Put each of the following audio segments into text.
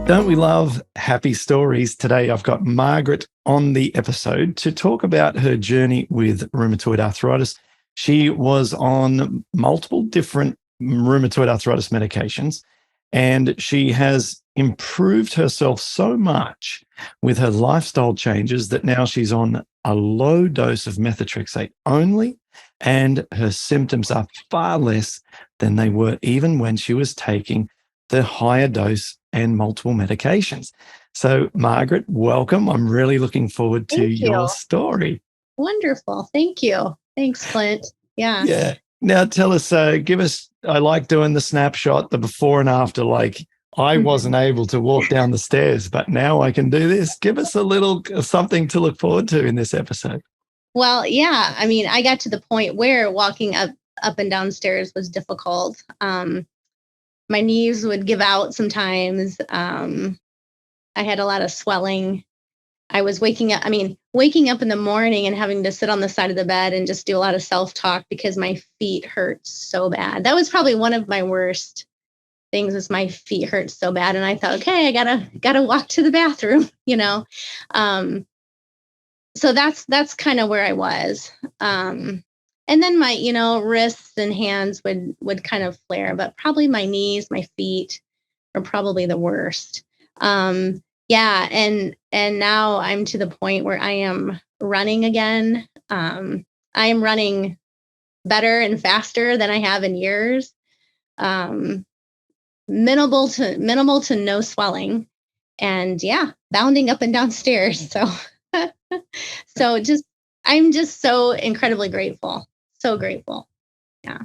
Don't we love happy stories? Today, I've got Margaret on the episode to talk about her journey with rheumatoid arthritis. She was on multiple different rheumatoid arthritis medications, and she has improved herself so much with her lifestyle changes that now she's on a low dose of methotrexate only, and her symptoms are far less than they were even when she was taking the higher dose and multiple medications. So, Margaret, welcome. I'm really looking forward to Thank your you. story. Wonderful. Thank you. Thanks, Clint. Yeah. Yeah. Now, tell us, give us, I like doing the snapshot, the before and after. Like, I wasn't able to walk down the stairs, but now I can do this. Give us a little something to look forward to in this episode. Well, yeah. I mean, I got to the point where walking up and downstairs was difficult. My knees would give out sometimes. I had a lot of swelling. I was waking up in the morning and having to sit on the side of the bed and just do a lot of self-talk because my feet hurt so bad. That was probably one of my worst things, is my feet hurt so bad. And I thought, okay, I gotta walk to the bathroom, you know? So that's kind of where I was. And then my, wrists and hands would kind of flare, but probably my knees, my feet are probably the worst. Yeah. And now I'm to the point where I am running again. I am running better and faster than I have in years. Minimal to no swelling, and yeah, bounding up and down stairs. So, I'm just so incredibly grateful. So grateful. Yeah.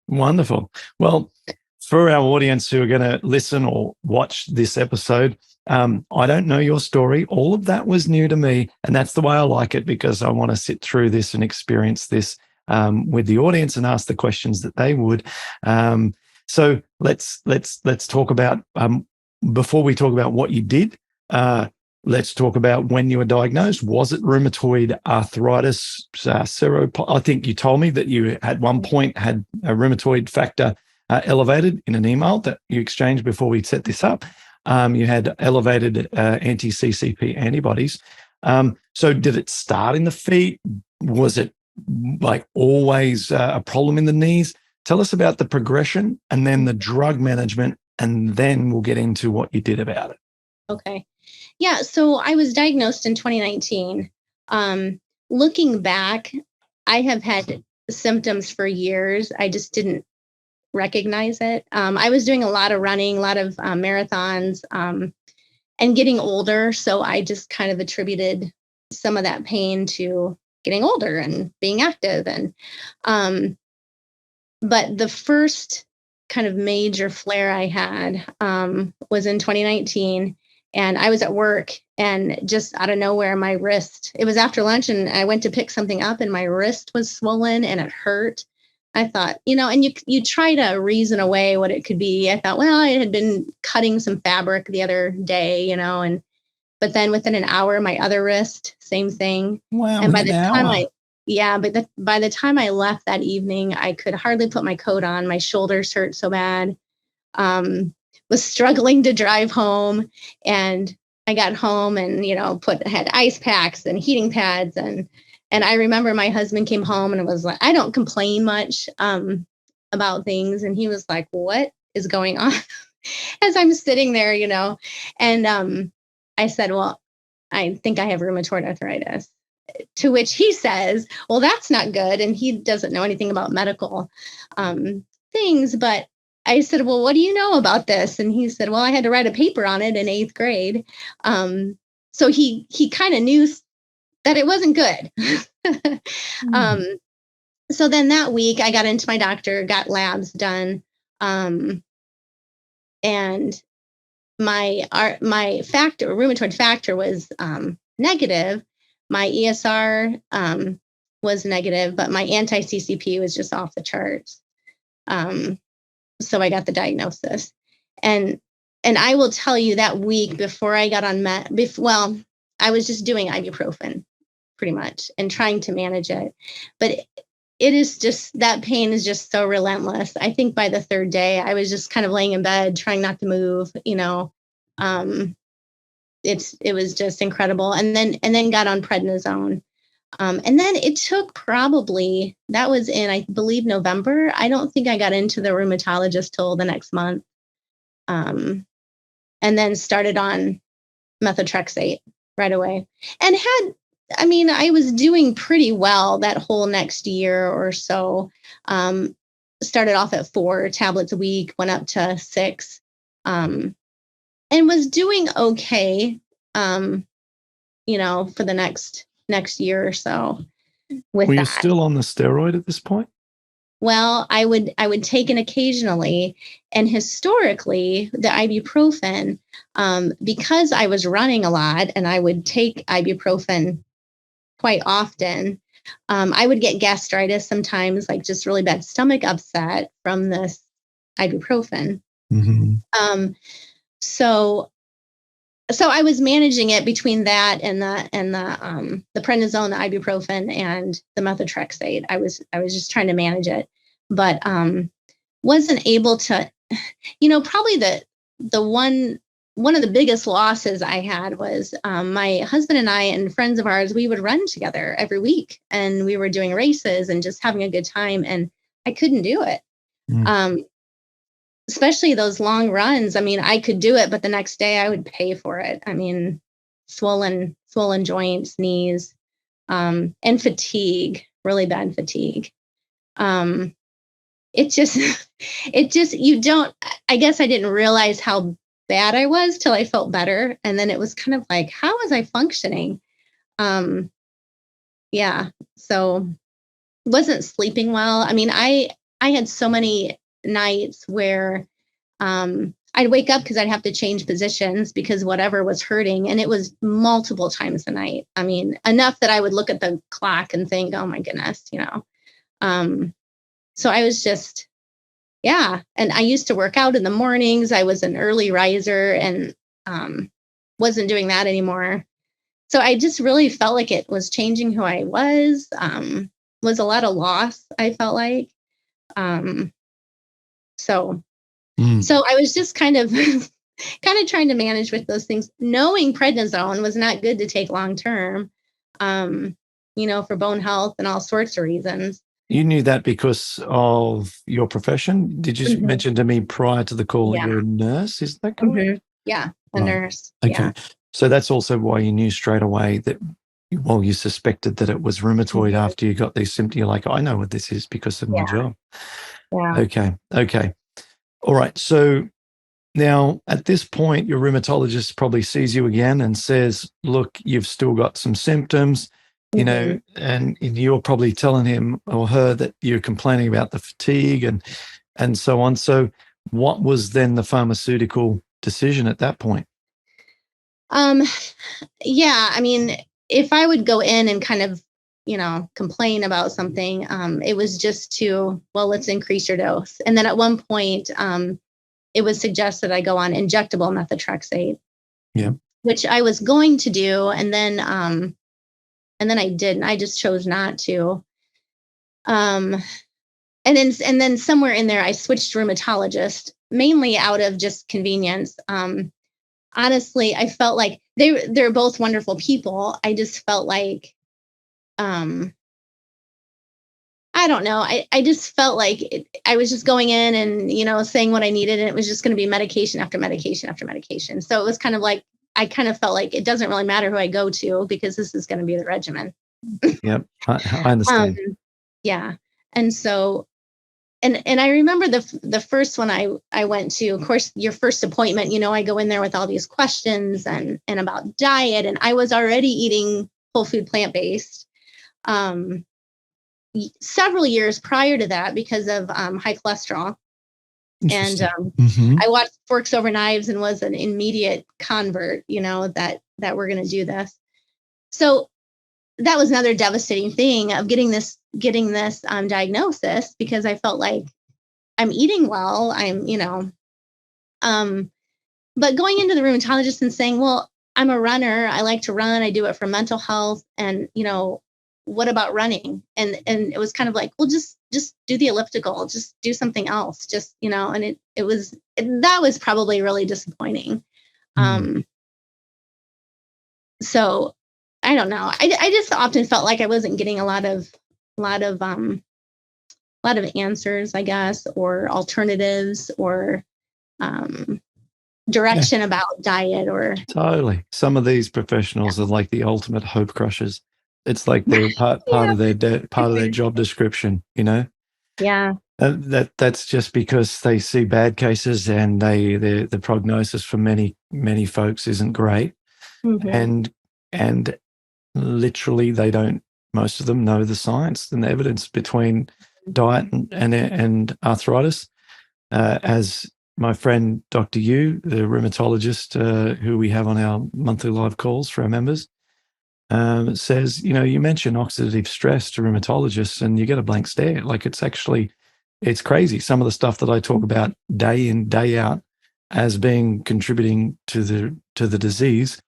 Wonderful. Well, for our audience who are going to listen or watch this episode, I don't know your story. All of that was new to me. And that's the way I like it, because I want to sit through this and experience this with the audience and ask the questions that they would. So let's talk about, before we talk about what you did, let's talk about when you were diagnosed. Was it rheumatoid arthritis? I think you told me that you at one point had a rheumatoid factor elevated in an email that you exchanged before we set this up. You had elevated anti-CCP antibodies. So did it start in the feet? Was it like always a problem in the knees? Tell us about the progression and then the drug management, and then we'll get into what you did about it. Okay. Yeah. So I was diagnosed in 2019. Looking back, I have had symptoms for years. I just didn't recognize it. I was doing a lot of running, a lot of marathons, and getting older. So I just kind of attributed some of that pain to getting older and being active. And but the first kind of major flare I had was in 2019. And I was at work, and just out of nowhere, my wrist, it was after lunch, and I went to pick something up and my wrist was swollen and it hurt. I thought, and you try to reason away what it could be. I thought, well, I had been cutting some fabric the other day, but then within an hour, my other wrist, same thing. Wow. And by the time I left that evening, I could hardly put my coat on. My shoulders hurt so bad. Was struggling to drive home, and I got home and, had ice packs and heating pads. And I remember my husband came home and was like, I don't complain much about things. And he was like, what is going on? As I'm sitting there, and I said, well, I think I have rheumatoid arthritis. To which he says, well, that's not good. And he doesn't know anything about medical things. But I said, well, what do you know about this? And he said, well, I had to write a paper on it in 8th grade. So he kind of knew that it wasn't good. So then that week I got into my doctor, got labs done. And my rheumatoid factor was negative. My ESR was negative, but my anti-CCP was just off the charts. So I got the diagnosis, and I will tell you, that week before I got on I was just doing ibuprofen pretty much and trying to manage it. But it is just, that pain is just so relentless. I think by the third day, I was just kind of laying in bed, trying not to move, It was just incredible. And then got on prednisone. And then it took probably, that was in, I believe, November. I don't think I got into the rheumatologist till the next month. And then started on methotrexate right away. And I was doing pretty well that whole next year or so. Started off at 4 tablets a week, went up to 6, and was doing okay, for the next year or so with Were you that. still on the steroid at this point? Well, I would take it occasionally, and historically, the ibuprofen, because I was running a lot and I would take ibuprofen quite often, I would get gastritis sometimes, like just really bad stomach upset from this ibuprofen. Mm-hmm. So I was managing it between that and the prednisone, the ibuprofen, and the methotrexate. I was just trying to manage it, but wasn't able to. Probably the one of the biggest losses I had was my husband and I and friends of ours. We would run together every week, and we were doing races and just having a good time. And I couldn't do it. Especially those long runs. I could do it, but the next day I would pay for it. Swollen joints, knees, and fatigue, really bad fatigue. It just, you don't, I guess I didn't realize how bad I was till I felt better. And then it was kind of like, how was I functioning? So wasn't sleeping well. I had so many nights where I'd wake up because I'd have to change positions because whatever was hurting, and it was multiple times a night. Enough that I would look at the clock and think, oh my goodness, so I was just, and I used to work out in the mornings. I was an early riser and wasn't doing that anymore. So I just really felt like it was changing who I was a lot of loss, I felt like. So I was just kind of trying to manage with those things, knowing prednisone was not good to take long term, for bone health and all sorts of reasons. You knew that because of your profession? Did you mention to me prior to the call you're a nurse? Is that correct? Yeah, a nurse. Okay. Yeah. So that's also why you knew straight away that, you suspected that it was rheumatoid after you got these symptoms. You're like, I know what this is because of my job. Yeah. Okay. All right. So now at this point, your rheumatologist probably sees you again and says, look, you've still got some symptoms. And you're probably telling him or her that you're complaining about the fatigue and so on. So what was then the pharmaceutical decision at that point? If I would go in and kind of, complain about something, it was just let's increase your dose. And then at one point, it was suggested I go on injectable methotrexate, which I was going to do. And then I didn't. I just chose not to. And then somewhere in there, I switched rheumatologist, mainly out of just convenience. Honestly, I felt like they're both wonderful people. I just felt like, I don't know. I just felt like I was just going in and, saying what I needed, and it was just going to be medication after medication after medication. So it was kind of like, I kind of felt like it doesn't really matter who I go to because this is going to be the regimen. Yep, I understand. And so, and I remember the first one I went to, of course, your first appointment, I go in there with all these questions and about diet, and I was already eating whole food plant-based several years prior to that because of high cholesterol. And I watched Forks Over Knives and was an immediate convert, that we're going to do this. So that was another devastating thing of getting this diagnosis, because I felt like I'm eating well. But going into the rheumatologist and saying, well, I'm a runner. I like to run. I do it for mental health. And, what about running? And it was kind of like, well, just do the elliptical, just do something else, and that was probably really disappointing. So I don't know. I just often felt like I wasn't getting a lot of answers, I guess, or alternatives, or direction about diet, or totally. Some of these professionals are like the ultimate hope crushers. It's like they're part of their job description, you know. Yeah. That's just because they see bad cases, and the prognosis for many folks isn't great, and literally most of them know the science and the evidence between diet and arthritis. As my friend Dr. Yu, the rheumatologist who we have on our monthly live calls for our members, says, you mention oxidative stress to rheumatologists and you get a blank stare. Like, it's crazy. Some of the stuff that I talk about day in, day out as being contributing to the disease.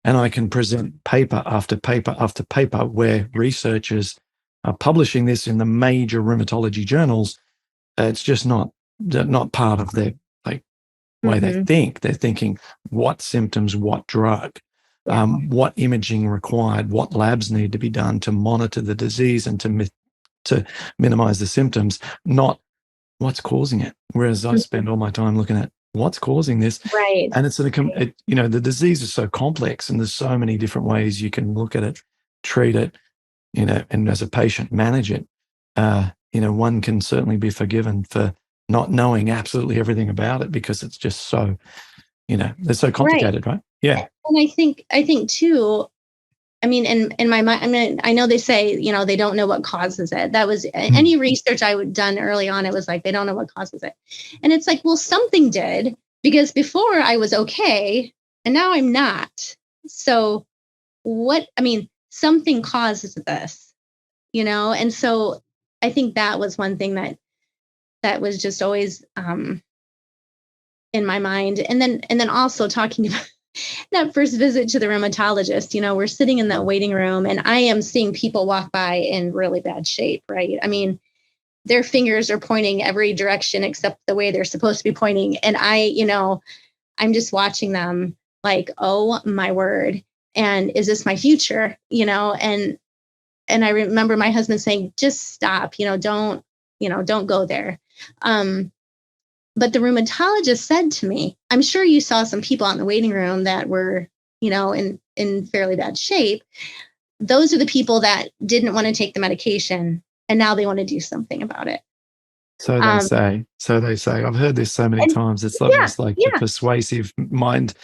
And I can present paper after paper after paper where researchers are publishing this in the major rheumatology journals. It's just not part of their way they think. They're thinking what symptoms, what drug, what imaging required, what labs need to be done to monitor the disease and to minimize the symptoms, not what's causing it. Whereas I spend all my time looking at what's causing this. Right. And the disease is so complex, and there's so many different ways you can look at it, treat it, and as a patient, manage it. One can certainly be forgiven for not knowing absolutely everything about it because it's just so, they're so complicated, right? Yeah. And I think too, I mean, in my mind, I mean, I know they say, they don't know what causes it. That was any research I would done early on. It was like, they don't know what causes it. And it's like, well, something did, because before I was okay and now I'm not. So something causes this, And so I think that was one thing that was just always in my mind. And then also talking about that first visit to the rheumatologist, we're sitting in that waiting room and I am seeing people walk by in really bad shape, right? I mean, their fingers are pointing every direction except the way they're supposed to be pointing. And I'm just watching them like, oh my word. And is this my future? And I remember my husband saying, just stop, don't go there. But the rheumatologist said to me, I'm sure you saw some people out in the waiting room that were, in fairly bad shape. Those are the people that didn't want to take the medication and now they want to do something about it. So they say. I've heard this so many times. It's almost like the persuasive mind.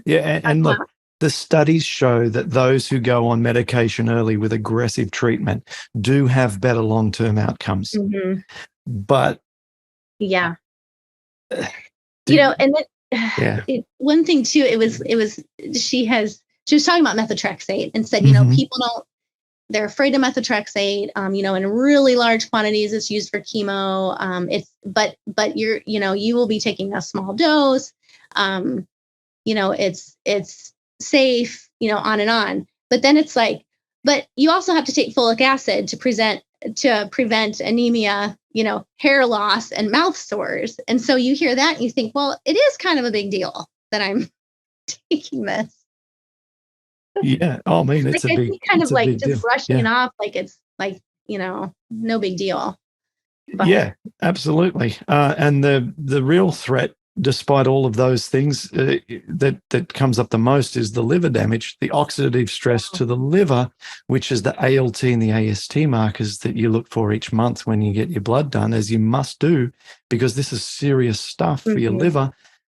Yeah. And look, the studies show that those who go on medication early with aggressive treatment do have better long-term outcomes. But yeah. And then one thing too, it was she was talking about methotrexate and said, people they're afraid of methotrexate, in really large quantities. It's used for chemo. But you will be taking a small dose. It's safe, on and on. But then it's like, but you also have to take folic acid to prevent anemia, hair loss and mouth sores. And so you hear that and you think, well, it is kind of a big deal that I'm taking this. Yeah. Oh, I mean, it's like, a big, kind of like just deal. brushing it off like it's like, no big deal. But, yeah, absolutely. And the real threat, despite all of those things, that comes up the most is the liver damage, the oxidative stress to the liver, which is the ALT and the AST markers that you look for each month when you get your blood done, as you must do, because this is serious stuff for your liver.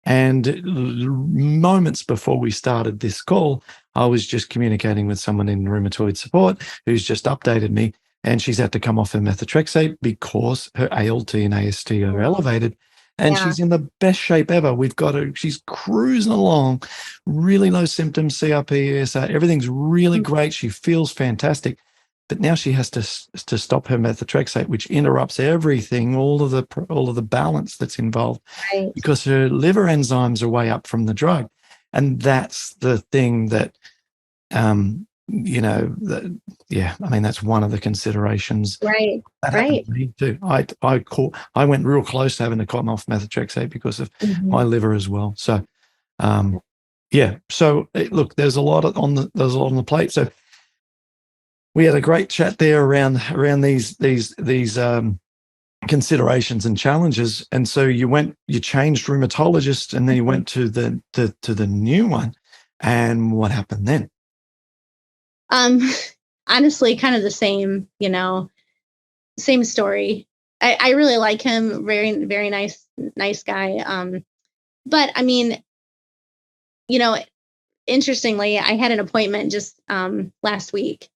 And moments before we started this call, I was just communicating with someone in rheumatoid support who's just updated me, and she's had to come off her methotrexate because her ALT and AST are elevated. And she's in the best shape ever. We've got her, she's cruising along, really low symptoms, CRP, ESA, everything's really great. She feels fantastic. But now she has to stop her methotrexate, which interrupts everything, all of the balance that's involved, because her liver enzymes are way up from the drug. And that's the thing that, I mean, that's one of the considerations. Right. That happened to me too. I went real close to having to come off methotrexate because of my liver as well. So, Yeah. So look, there's a lot on the plate. So we had a great chat there around these considerations and challenges. And so you changed rheumatologist, and then you went to the new one. And what happened then? Honestly, kind of the same, same story. I really like him. Very, very nice guy. But I mean, interestingly, I had an appointment just last week.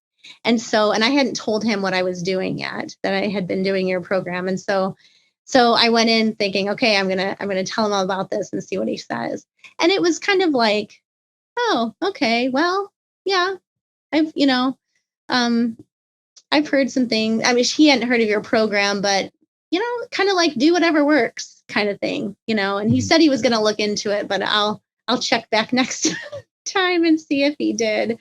And I hadn't told him what I was doing yet, that I had been doing your program. And so I went in thinking, okay, I'm gonna tell him all about this and see what he says. And it was kind of like, oh, okay, well, yeah, I've, um, I've heard some things. I mean, he hadn't heard of your program, but kind of like do whatever works kind of thing, and he said he was gonna look into it, but I'll check back next time and see if he did.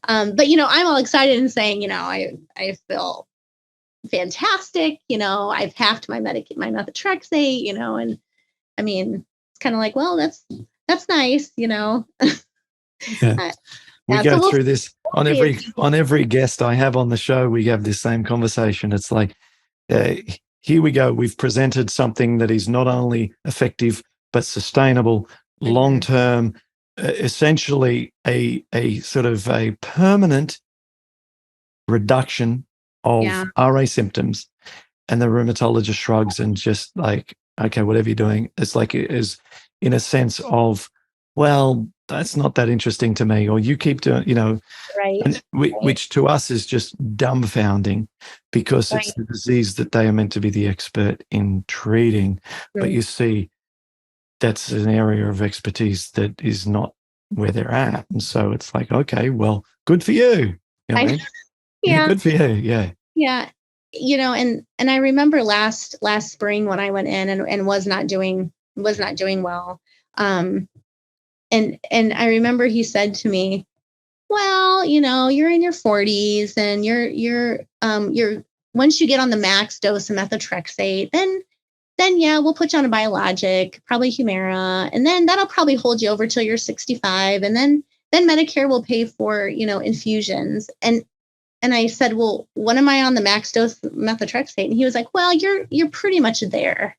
But I'm all excited and saying, I feel fantastic. I've halved my methotrexate, and I mean, it's kind of like, well, that's nice, Yeah. Uh, We yeah, go so through this on every guest I have on the show. We have this same conversation. It's like, here we go. We've presented something that is not only effective but sustainable, long term, essentially a sort of a permanent reduction of RA symptoms. And the rheumatologist shrugs and just like, okay, whatever you're doing, it's like it is in a sense of, well, that's not that interesting to me, or you keep doing, right. which to us is just dumbfounding, because it's the disease that they are meant to be the expert in treating. But you see, that's an area of expertise that is not where they're at. And so it's like, okay, well, good for you. You know what I mean? Yeah, good for you. Yeah. Yeah. And I remember last spring when I went in and was not doing well. And I remember he said to me, well, you're in your 40s and you're once you get on the max dose of methotrexate, then yeah, we'll put you on a biologic, probably Humira, and then that'll probably hold you over till you're 65, and then Medicare will pay for, infusions. And I said, well, when am I on the max dose methotrexate? And he was like, well, you're pretty much there.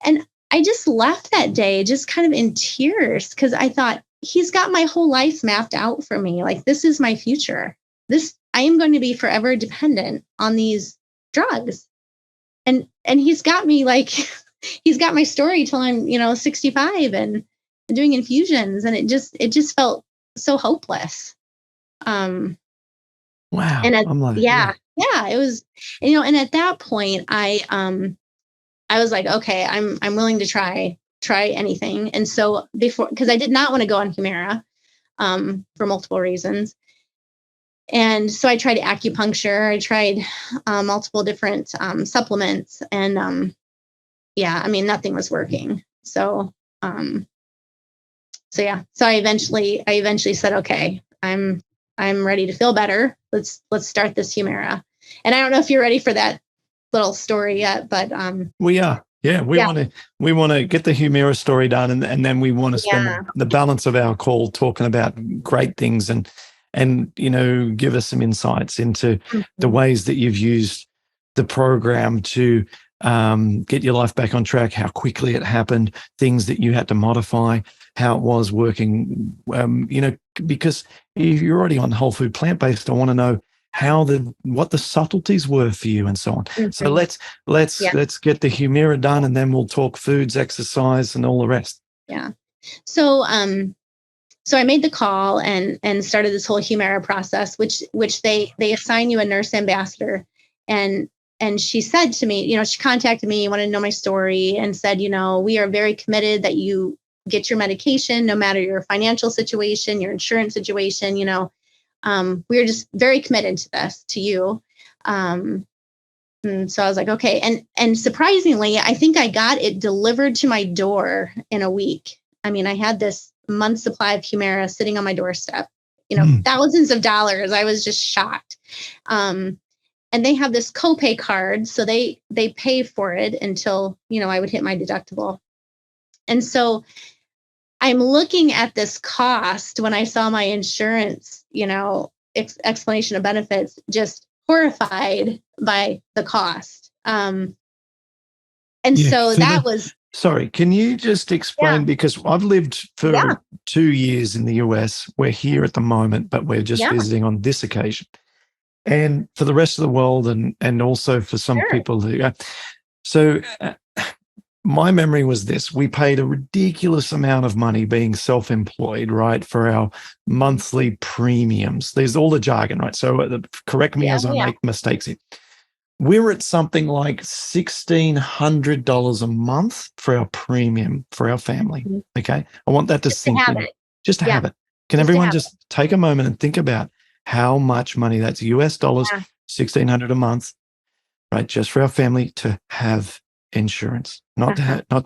And I just left that day just kind of in tears, because I thought, he's got my whole life mapped out for me. Like, this is my future. I am going to be forever dependent on these drugs. And he's got me like, he's got my story till I'm, 65 and doing infusions. And it just felt so hopeless. Wow. And I'm like, it was, and at that point I was like, okay, I'm willing to try anything. And so because I did not want to go on Humira, for multiple reasons. And so I tried acupuncture. I tried multiple different supplements, and nothing was working. So I eventually said, okay, I'm ready to feel better. Let's start this Humira. And I don't know if you're ready for that little story yet, but we are. Yeah, we want to get the Humira story done, and then we want to spend the balance of our call talking about great things and give us some insights into the ways that you've used the program to get your life back on track, how quickly it happened, things that you had to modify, how it was working. Because if you're already on whole food plant-based, I want to know what the subtleties were for you and so on. So let's get the Humira done, and then we'll talk foods, exercise, and all the rest. Yeah. So I made the call and started this whole Humira process, which they assign you a nurse ambassador. And she said to me, she contacted me, wanted to know my story, and said, we are very committed that you get your medication, no matter your financial situation, your insurance situation, we're just very committed to this, to you. And so I was like, okay. And surprisingly, I think I got it delivered to my door in a week. I mean, I had this month's supply of Humira sitting on my doorstep, thousands of dollars. I was just shocked. And they have this copay card, so they pay for it until, I would hit my deductible. And so I'm looking at this cost when I saw my insurance, explanation of benefits, just horrified by the cost. And Yeah. so that was, Sorry, can you just explain? Yeah. Because I've lived for Yeah. 2 years in the US. We're here at the moment, but we're just Yeah. visiting on this occasion. And for the rest of the world, and also for some Sure. people who, so my memory was this: we paid a ridiculous amount of money being self-employed, right, for our monthly premiums. There's all the jargon, right? So correct me as I make mistakes here. We're at something like $1,600 a month for our premium for our family. Mhm. Okay. I want that to sink have in. it. Just to Yeah. have it. Can Just to everyone have just take a moment and think about how much money that's US dollars, Yeah. $1,600 a month, right? Just for our family to have insurance, not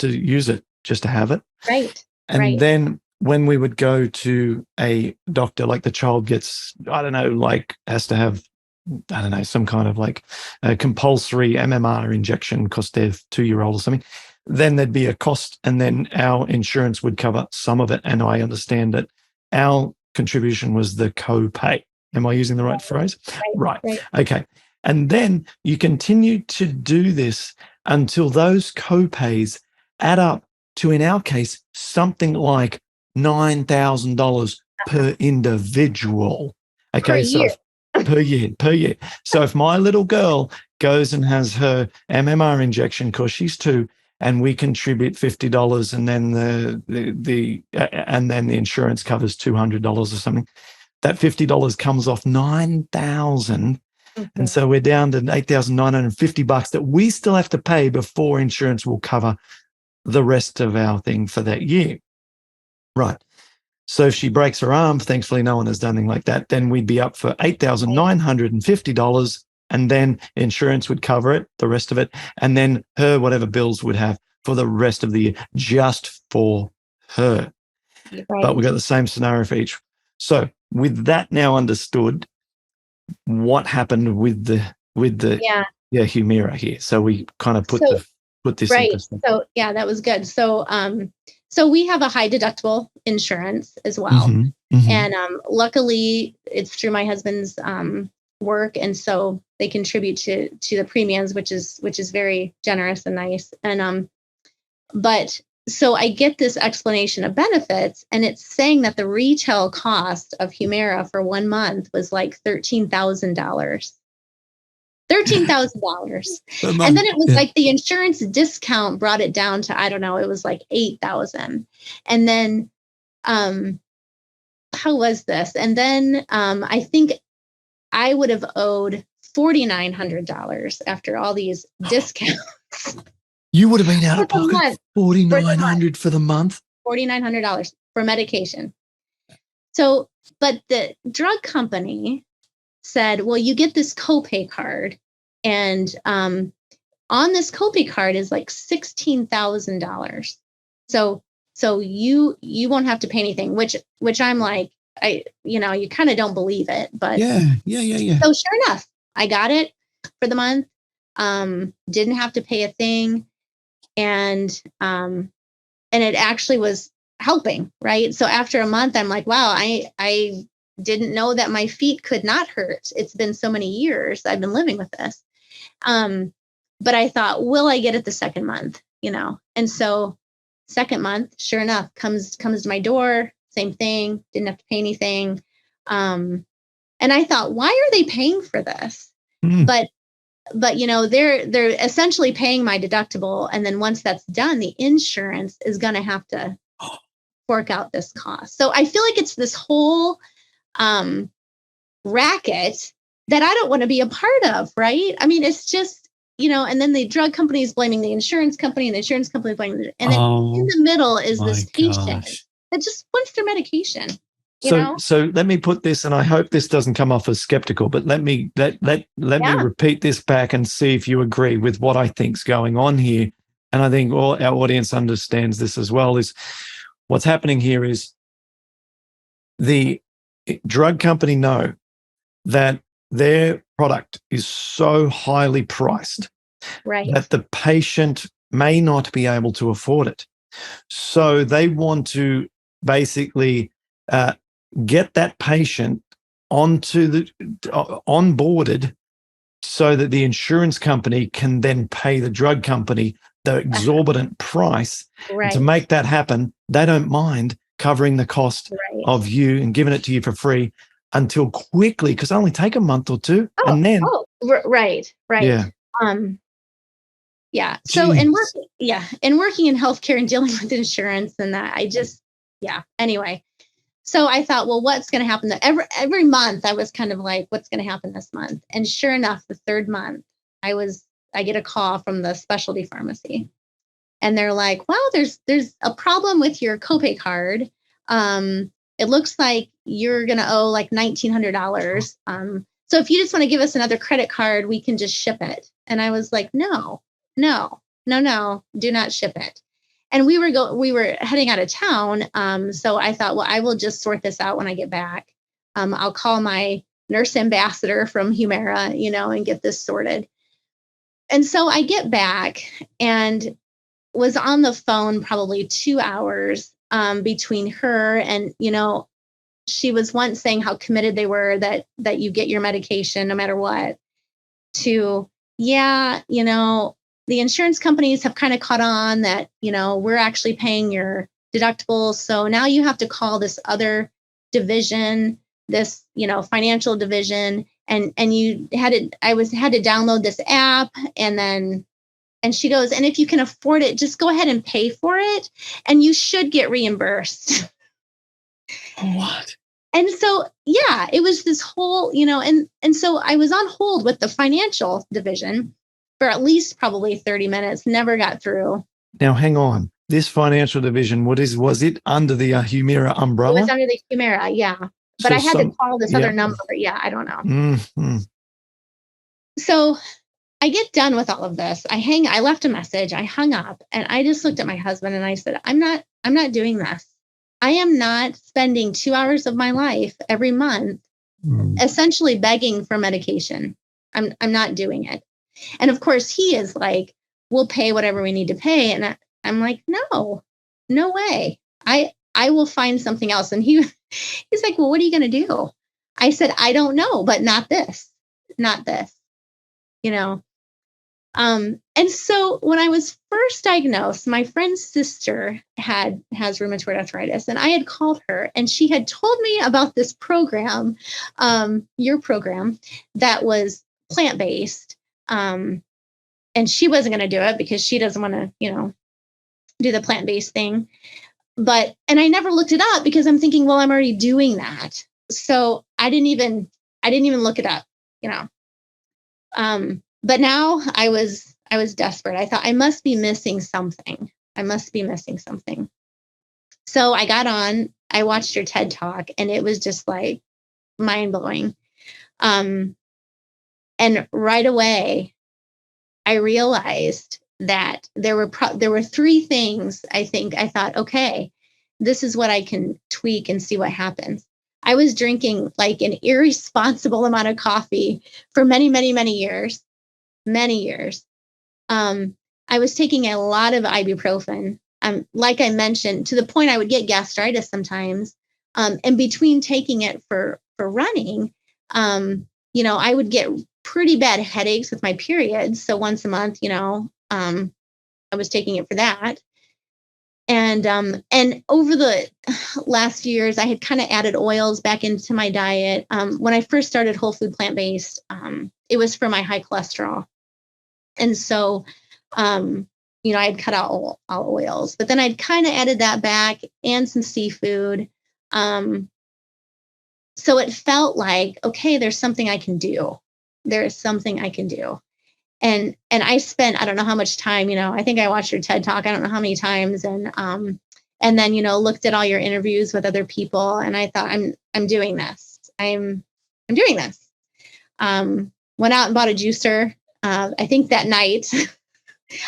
to use it, just to have it. Right. And then when we would go to a doctor, like the child gets, I don't know, like has to have, I don't know, some kind of like a compulsory MMR injection because they're 2-year-old or something, then there'd be a cost, and then our insurance would cover some of it. And I understand that our contribution was the co-pay. Am I using the right phrase? Right. Okay. And then you continue to do this until those co-pays add up to, in our case, something like $9,000 per individual. Okay. Per year. So if my little girl goes and has her MMR injection because she's 2, and we contribute $50, and then the insurance covers $200 or something, that $50 comes off $9,000, and so we're down to $8,950 that we still have to pay before insurance will cover the rest of our thing for that year. Right. So if she breaks her arm, thankfully no one has done anything like that, then we'd be up for $8,950, and then insurance would cover it, the rest of it, and then her whatever bills would have for the rest of the year, just for her. But we've got the same scenario for each. So with that now understood, what happened with the Humira here? So we kind of put this in perspective. So that was good. So we have a high deductible insurance as well. And luckily it's through my husband's work, and so they contribute to the premiums, which is very generous and nice. And but so I get this explanation of benefits, and it's saying that the retail cost of Humira for 1 month was like $13,000. $13,000. And then it was like the insurance discount brought it down to, I don't know, it was like $8,000. And then how was this? And then I think I would have owed $4,900 after all these discounts. You would have been out of pocket $4,900 for the month. $4,900 for medication. So, but the drug company said, well, you get this copay card, and on this copay card is like $16,000. So you won't have to pay anything, which I'm like, you kind of don't believe it, but yeah. So sure enough, I got it for the month. Didn't have to pay a thing. And it actually was helping, right? So after a month, I'm like, wow, I didn't know that my feet could not hurt. It's been so many years I've been living with this. But I thought, will I get it the second month? And so second month, sure enough, comes to my door, same thing, didn't have to pay anything. And I thought, why are they paying for this? But they're essentially paying my deductible, and then once that's done, the insurance is going to have to fork out this cost. So I feel like it's this whole racket that I don't want to be a part of, right? I mean, it's just, and then the drug company is blaming the insurance company, and the insurance company is blaming and then in the middle is this patient that just wants their medication. So let me put this, and I hope this doesn't come off as skeptical, but let me me repeat this back and see if you agree with what I think's going on here. And I think all our audience understands this as well. Is what's happening here is the drug company know that their product is so highly priced that the patient may not be able to afford it. So they want to basically get that patient onboarded so that the insurance company can then pay the drug company the exorbitant price. Right. And to make that happen, they don't mind covering the cost of you and giving it to you for free until quickly, because it only take a month or two. And then right. Yeah. Yeah. So, and working in healthcare and dealing with insurance and that, anyway. So I thought, well, what's going to happen? Every month I was kind of like, what's going to happen this month? And sure enough, the third month I get a call from the specialty pharmacy, and they're like, well, there's a problem with your copay card. It looks like you're going to owe like $1,900. So if you just want to give us another credit card, we can just ship it. And I was like, no, do not ship it. And we were heading out of town. So I thought, well, I will just sort this out when I get back. I'll call my nurse ambassador from Humira, and get this sorted. And so I get back and was on the phone probably 2 hours between her and, she was once saying how committed they were that you get your medication no matter what, to, the insurance companies have kind of caught on that, we're actually paying your deductible. So now you have to call this other division, this, financial division. And you had to download this app. And she goes, and if you can afford it, just go ahead and pay for it. And you should get reimbursed. What? And so, it was this whole, and so I was on hold with the financial division for at least probably 30 minutes, never got through. Now, hang on. This financial division, was it under the Humira umbrella? It was under the Humira, yeah. But I had to call this other number. Yeah, I don't know. Mm-hmm. So I get done with all of this. I left a message, I hung up, and I just looked at my husband and I said, I'm not doing this. I am not spending 2 hours of my life every month essentially begging for medication. I'm not doing it. And of course he is like, we'll pay whatever we need to pay. And I'm like, no way. I will find something else. And he's like, well, what are you going to do? I said, I don't know, but not this. And so when I was first diagnosed, my friend's sister has rheumatoid arthritis, and I had called her, and she had told me about this program, your program, that was plant-based. And she wasn't going to do it because she doesn't want to, do the plant-based thing. And I never looked it up because I'm thinking, well, I'm already doing that. So I didn't even look it up, But now I was desperate. I thought I must be missing something. So I got on, I watched your TED Talk, and it was just like mind blowing. And right away, I realized that there were three things. I thought, okay, this is what I can tweak and see what happens. I was drinking like an irresponsible amount of coffee for many, many, many years. I was taking a lot of ibuprofen. Like I mentioned, to the point I would get gastritis sometimes. And between taking it for running, I would get pretty bad headaches with my periods. So once a month, I was taking it for that. And over the last few years, I had kind of added oils back into my diet. When I first started whole food plant-based, it was for my high cholesterol. And so, I'd cut out all oils, but then I'd kind of added that back and some seafood. So it felt like, okay, there's something I can do. And I spent, I don't know how much time, I think I watched your TED Talk. I don't know how many times. And then, looked at all your interviews with other people. And I thought, I'm doing this. I'm doing this. Went out and bought a juicer. I think that night.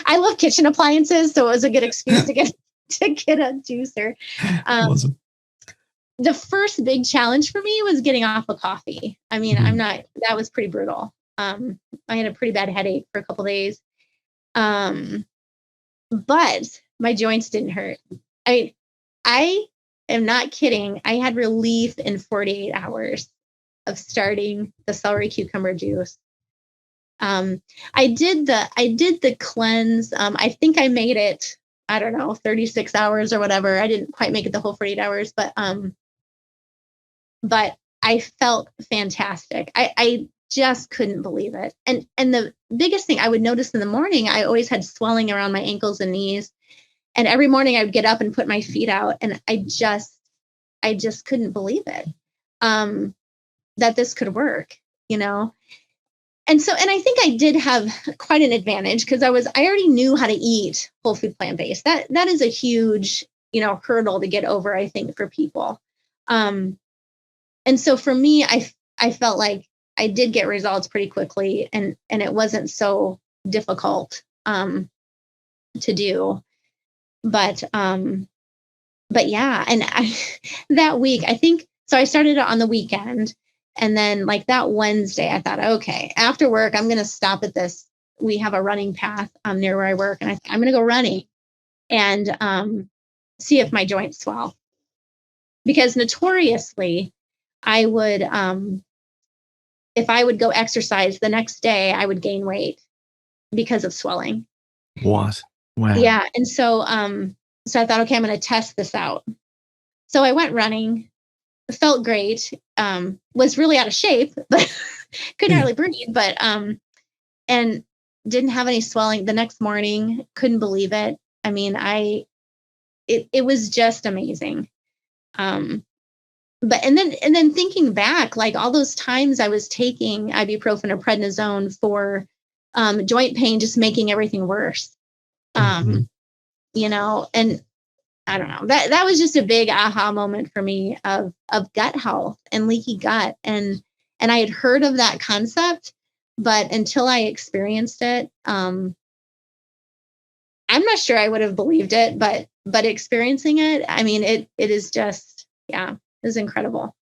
I love kitchen appliances, so it was a good excuse to get a juicer. Awesome. The first big challenge for me was getting off of coffee. I mean, that was pretty brutal. I had a pretty bad headache for a couple of days. But my joints didn't hurt. I am not kidding. I had relief in 48 hours of starting the celery cucumber juice. I did the cleanse. I think I made it, I don't know, 36 hours or whatever. I didn't quite make it the whole 48 hours, but I felt fantastic. I just couldn't believe it. And the biggest thing I would notice in the morning, I always had swelling around my ankles and knees. And every morning I would get up and put my feet out, and I just couldn't believe it. That this could work, you know? And I think I did have quite an advantage because I already knew how to eat whole food plant-based. That is a huge, hurdle to get over, I think, for people. And so for me, I felt like I did get results pretty quickly, and it wasn't so difficult to do. But yeah, and that week, I think, so I started it on the weekend. And then like that Wednesday, I thought, okay, after work, I'm going to stop at this. We have a running path near where I work. And I'm going to go running and see if my joints swell. Because notoriously, I would, if I would go exercise the next day, I would gain weight because of swelling. What? Wow. Yeah. And so I thought, okay, I'm going to test this out. So I went running. Felt great, was really out of shape, but couldn't hardly breathe, but and didn't have any swelling. The next morning, couldn't believe it. I mean, it was just amazing. But and then thinking back, like all those times I was taking ibuprofen or prednisone for joint pain, just making everything worse. And I don't know, that was just a big aha moment for me of gut health and leaky gut. And I had heard of that concept, but until I experienced it, I'm not sure I would have believed it, but experiencing it, I mean, it is just, yeah, it was incredible.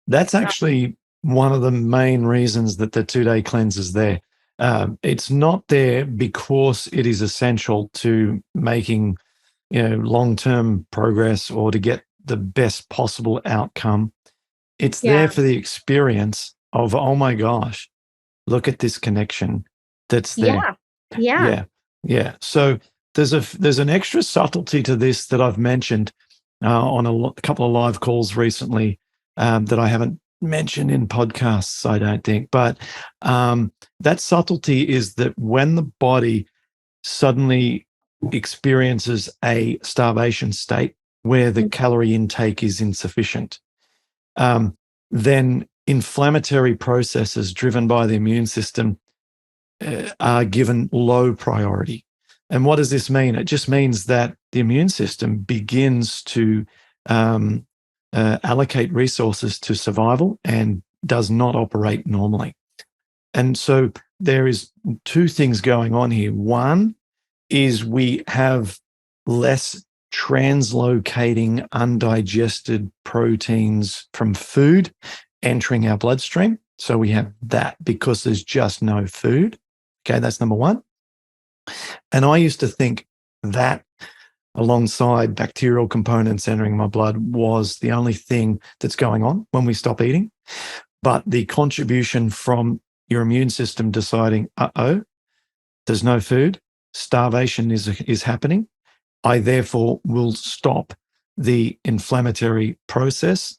That's actually one of the main reasons that the 2-day cleanse is there. It's not there because it is essential to making long-term progress or to get the best possible outcome. It's there for the experience of, oh my gosh, look at this connection that's there. Yeah. So there's an extra subtlety to this that I've mentioned on a couple of live calls recently that I haven't mentioned in podcasts, I don't think. But that subtlety is that when the body suddenly experiences a starvation state where the calorie intake is insufficient, then inflammatory processes driven by the immune system are given low priority. And what does this mean? It just means that the immune system begins to allocate resources to survival and does not operate normally. And so there is two things going on here. One is we have less translocating undigested proteins from food entering our bloodstream. So we have that because there's just no food. Okay, that's number one. And I used to think that alongside bacterial components entering my blood was the only thing that's going on when we stop eating. But the contribution from your immune system deciding, there's no food, starvation is happening, I therefore will stop the inflammatory process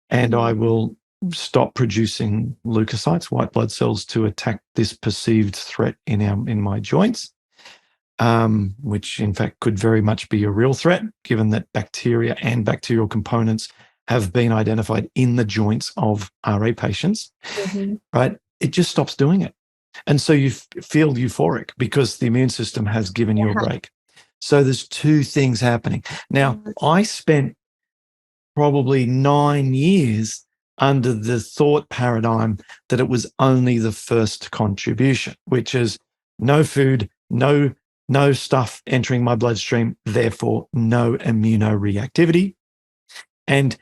and I will stop producing leukocytes, white blood cells, to attack this perceived threat in my joints, which in fact could very much be a real threat, given that bacteria and bacterial components have been identified in the joints of RA patients, right? It just stops doing it. And so you feel euphoric because the immune system has given you a break. So there's two things happening. Now, I spent probably 9 years under the thought paradigm that it was only the first contribution, which is no food, no stuff entering my bloodstream, therefore no immunoreactivity. And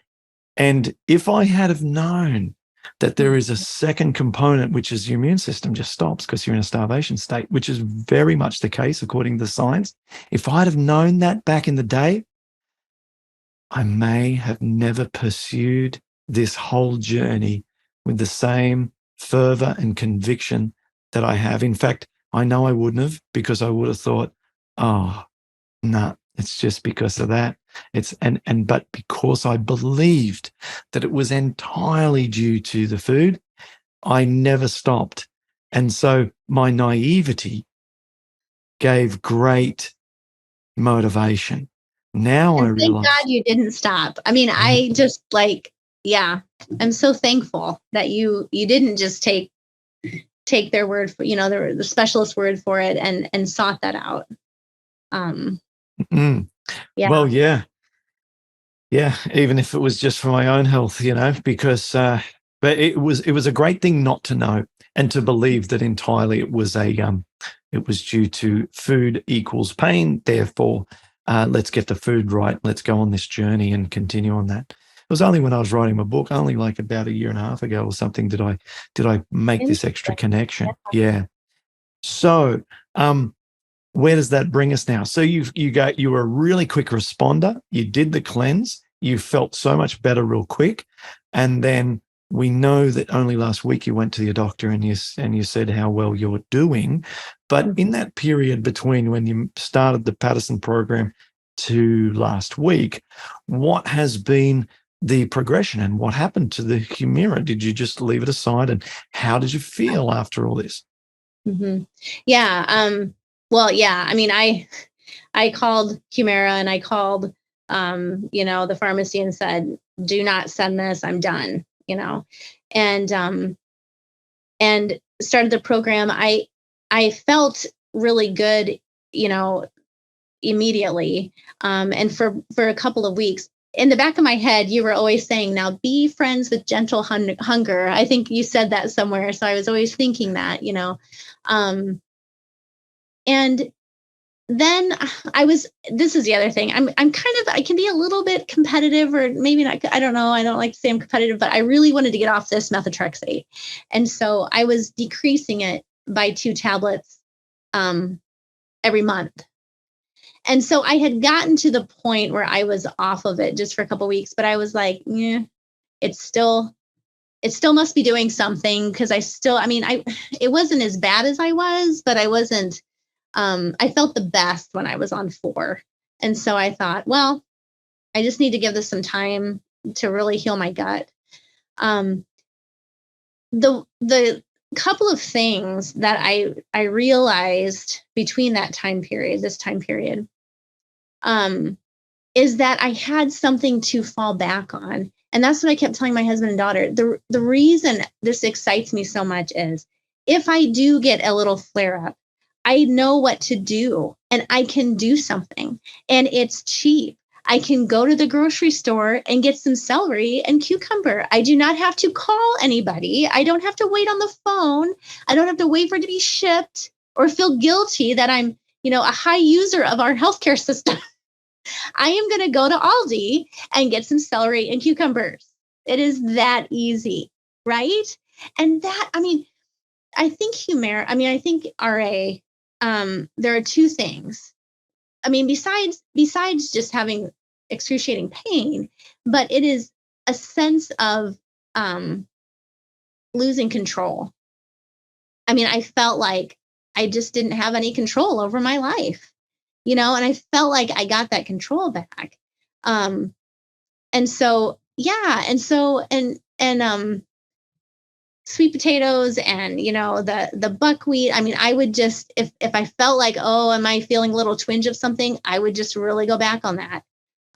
if I had have known that there is a second component, which is your immune system just stops because you're in a starvation state, which is very much the case according to the science. If I'd have known that back in the day, I may have never pursued this whole journey with the same fervor and conviction that I have. In fact, I know I wouldn't have, because I would have thought, oh, no, it's just because of that. But because I believed that it was entirely due to the food, I never stopped. And so my naivety gave great motivation. Now I And thank realize. God you didn't stop. I mean, I just yeah, I'm so thankful that you didn't just take their word for, the specialist word for it, and sought that out. Yeah. Well, yeah. Yeah, even if it was just for my own health, because but it was a great thing not to know and to believe that entirely it was due to food equals pain. Therefore, let's get the food right. Let's go on this journey and continue on that. It was only when I was writing my book, only like about a year and a half ago or something, did I make this extra connection. Yeah. So, where does that bring us now? So you were a really quick responder. You did the cleanse. You felt so much better real quick. And then we know that only last week you went to your doctor and you said how well you're doing. But in that period between when you started the Paddison program to last week, what has been the progression and what happened to the Humira? Did you just leave it aside? And how did you feel after all this? Mm-hmm. Yeah. Well, yeah. I mean, I called Humira and I called, the pharmacy and said, "Do not send this. I'm done." And started the program. I felt really good, immediately. And for a couple of weeks. In the back of my head, you were always saying, "Now be friends with gentle hunger." I think you said that somewhere. So I was always thinking that, and then this is the other thing. I can be a little bit competitive, or maybe not. I don't know. I don't like to say I'm competitive, but I really wanted to get off this methotrexate. And so I was decreasing it by 2 tablets every month. And so I had gotten to the point where I was off of it just for a couple of weeks, but I was like, yeah, it still must be doing something, because it wasn't as bad as I was, but I wasn't, I felt the best when I was on 4. And so I thought, well, I just need to give this some time to really heal my gut. The couple of things that I realized between this time period, is that I had something to fall back on. And that's what I kept telling my husband and daughter. The reason this excites me so much is, if I do get a little flare up, I know what to do, and I can do something, and it's cheap. I can go to the grocery store and get some celery and cucumber. I do not have to call anybody. I don't have to wait on the phone. I don't have to wait for it to be shipped or feel guilty that I'm, a high user of our healthcare system. I am going to go to Aldi and get some celery and cucumbers. It is that easy, right? And I think Humira, I think RA, there are 2 things. Besides just having excruciating pain, but it is a sense of losing control. I felt like I just didn't have any control over my life, and I felt like I got that control back. And so, yeah. And sweet potatoes and, the buckwheat. I would just, if I felt like, oh, am I feeling a little twinge of something, I would just really go back on that.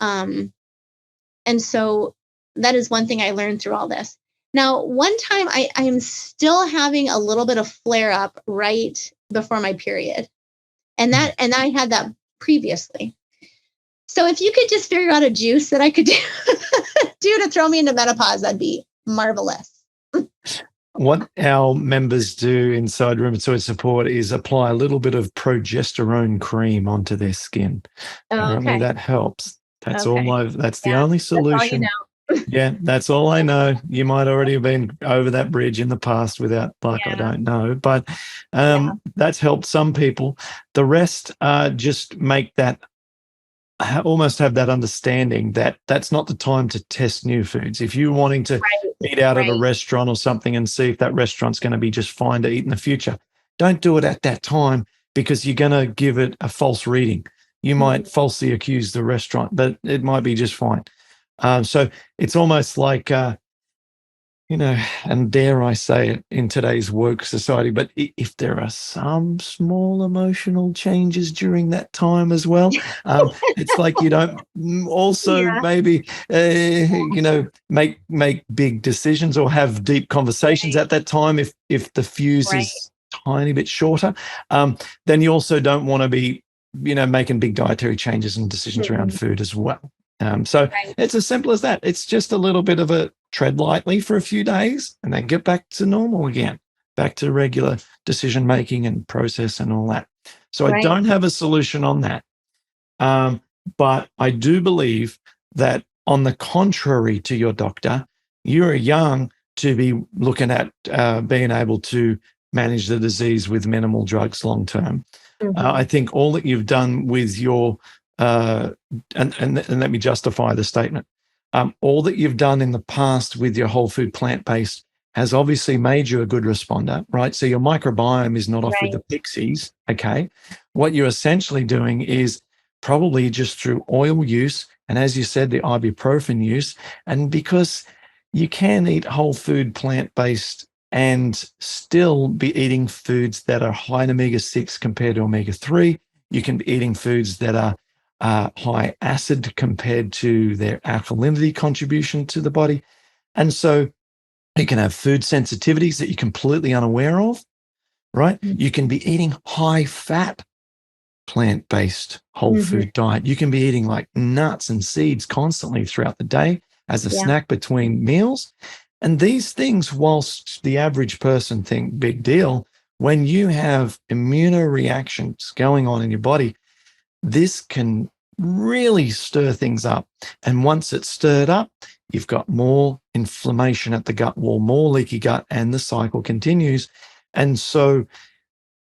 And so that is one thing I learned through all this. Now, one time I am still having a little bit of flare up right before my period. And I had that previously. So if you could just figure out a juice that I could do to throw me into menopause, that'd be marvelous. What our members do inside Rheumatoid Support is apply a little bit of progesterone cream onto their skin. Apparently that helps. That's that's the only solution. That's all you know. Yeah, that's all I know. You might already have been over that bridge in the past without, I don't know. But that's helped some people. The rest just make that almost have that understanding that that's not the time to test new foods. If you're wanting to eat out at a restaurant or something and see if that restaurant's going to be just fine to eat in the future, don't do it at that time, because you're going to give it a false reading. You might falsely accuse the restaurant, but it might be just fine. So it's almost like, and dare I say it in today's woke society, but if there are some small emotional changes during that time as well, it's like you don't also maybe, make big decisions or have deep conversations at that time. If the fuse is tiny bit shorter, then you also don't want to be, making big dietary changes and decisions around food as well. So it's as simple as that. It's just a little bit of a tread lightly for a few days and then get back to normal again, back to regular decision making and process and all that. So I don't have a solution on that. But I do believe that, on the contrary to your doctor, you're young to be looking at being able to manage the disease with minimal drugs long term. I think all that you've done with your and let me justify the statement. All that you've done in the past with your whole food plant-based has obviously made you a good responder, right? So your microbiome is not off with the pixies, okay? What you're essentially doing is probably just through oil use and, as you said, the ibuprofen use, and because you can eat whole food plant-based and still be eating foods that are high in omega-6 compared to omega-3. You can be eating foods that are high acid compared to their alkalinity contribution to the body. And so you can have food sensitivities that you're completely unaware of, right? You can be eating high fat plant-based whole food diet. You can be eating like nuts and seeds constantly throughout the day as a snack between meals. And these things, whilst the average person think big deal, when you have immunoreactions going on in your body, this can really stir things up. And once it's stirred up, you've got more inflammation at the gut wall, more leaky gut, and the cycle continues. And so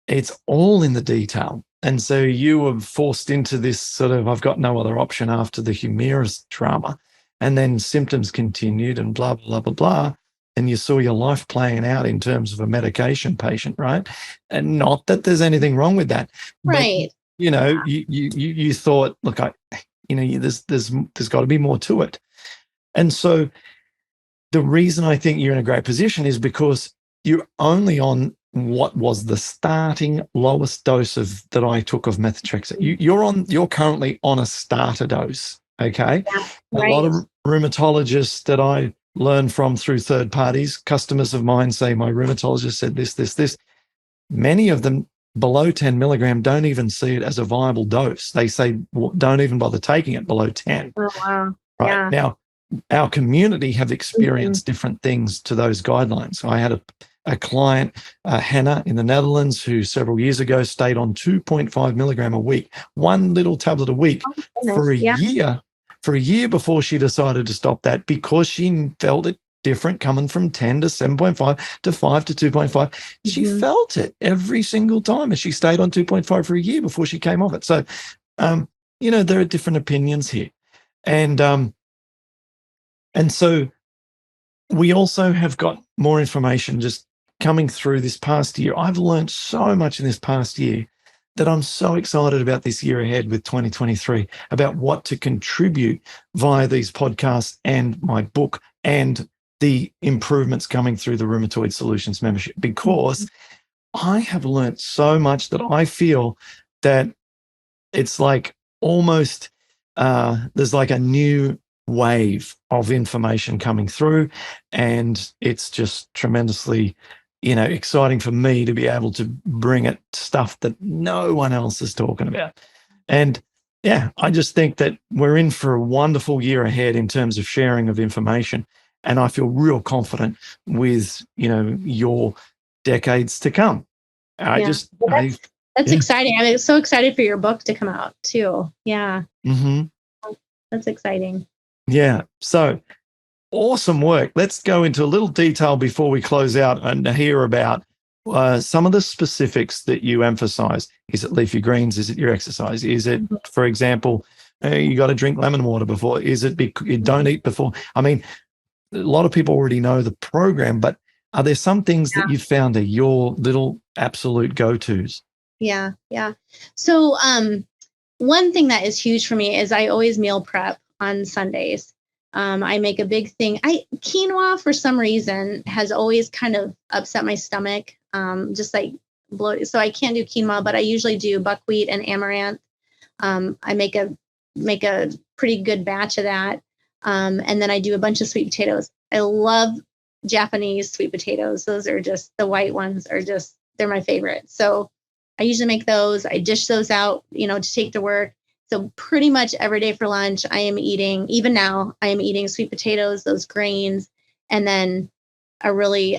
it's all in the detail. And so you were forced into this sort of, I've got no other option after the Humira drama. And then symptoms continued and blah, blah, blah, blah. And you saw your life playing out in terms of a medication patient, right? And not that there's anything wrong with that. Right. But, you thought, look, there's got to be more to it. And so the reason I think you're in a great position is because you're only on what was the starting lowest dose that I took of methotrexate. You're currently on a starter dose. Okay. Yeah, A lot of rheumatologists that I learn from through third parties, customers of mine say, my rheumatologist said this. Many of them below 10 milligram don't even see it as a viable dose. They say, well, don't even bother taking it below 10. Oh, wow. Right. Yeah. Now, our community have experienced different things to those guidelines. I had a client, Hannah in the Netherlands, who several years ago stayed on 2.5 milligram a week, one little tablet a week for a year before she decided to stop that, because she felt it different coming from 10 to 7.5 to 5 to 2.5. She felt it every single time, and she stayed on 2.5 for a year before she came off it. So, there are different opinions here. And so we also have got more information just coming through this past year. I've learned so much in this past year that I'm so excited about this year ahead with 2023, about what to contribute via these podcasts and my book and the improvements coming through the Rheumatoid Solutions membership, because I have learned so much that I feel that it's like almost there's like a new wave of information coming through, and it's just tremendously exciting for me to be able to bring it stuff that no one else is talking about. And I just think that we're in for a wonderful year ahead in terms of sharing of information, and I feel real confident with your decades to come. That's exciting. I'm so excited for your book to come out too. Yeah. That's exciting. Yeah. So awesome work. Let's go into a little detail before we close out and hear about some of the specifics that you emphasize. Is it leafy greens? Is it your exercise? Is it, for example, You got to drink lemon water before. Is it you don't eat before? I mean, a lot of people already know the program, but are there some things that you found are your little absolute go-tos? Yeah. So one thing that is huge for me is I always meal prep on Sundays. I make a big thing. Quinoa for some reason has always kind of upset my stomach, just like bloated. So I can't do quinoa, but I usually do buckwheat and amaranth. I make a pretty good batch of that. And then I do a bunch of sweet potatoes. I love Japanese sweet potatoes. Those are just, the white ones are just, they're my favorite. So I usually make those. I dish those out, to take to work. So pretty much every day for lunch, I am eating, even now, I am eating sweet potatoes, those grains, and then a really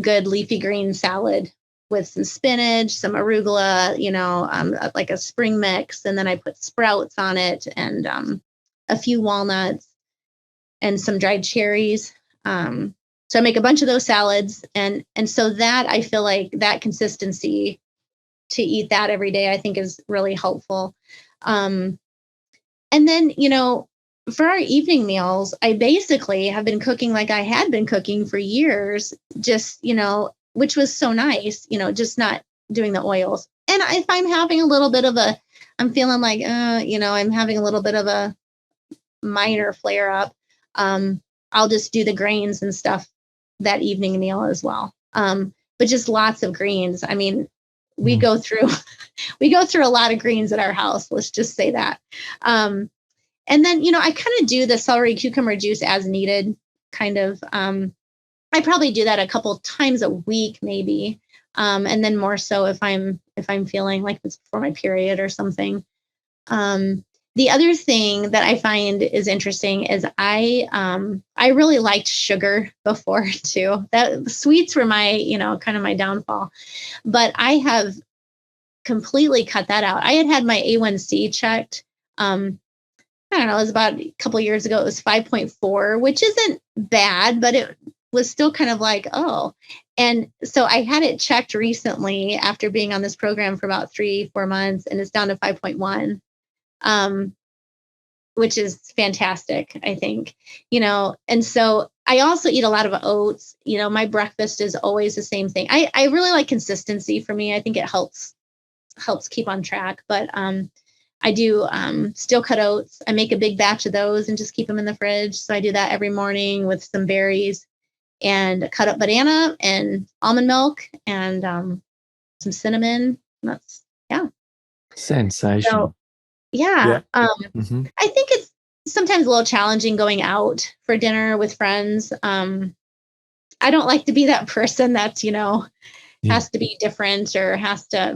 good leafy green salad with some spinach, some arugula, like a spring mix. And then I put sprouts on it and a few walnuts and some dried cherries. So I make a bunch of those salads. And so that, I feel like that consistency to eat that every day, I think is really helpful. And then, for our evening meals, I basically have been cooking like I had been cooking for years, just, which was so nice, just not doing the oils. And if I'm having a little bit of I'm feeling like, I'm having a little bit of a minor flare up, I'll just do the grains and stuff that evening meal as well. But just lots of greens. I mean, we go through a lot of greens at our house. Let's just say that. And then, I kind of do the celery cucumber juice as needed kind of. I probably do that a couple times a week, maybe. And then more so if I'm feeling like it's for my period or something. The other thing that I find is interesting is I really liked sugar before too. That sweets were my, kind of my downfall, but I have completely cut that out. I had my A1C checked. I don't know, it was about a couple of years ago. It was 5.4, which isn't bad, but it was still kind of like, oh. And so I had it checked recently after being on this program for about 3-4 months, and it's down to 5.1. Which is fantastic, I think, and so I also eat a lot of oats. My breakfast is always the same thing. I really like consistency for me. I think it helps keep on track, but I do steel cut oats. I make a big batch of those and just keep them in the fridge. So I do that every morning with some berries and cut up banana and almond milk and some cinnamon. That's, yeah. Sensational. So, yeah. I think it's sometimes a little challenging going out for dinner with friends. I don't like to be that person that's, has to be different or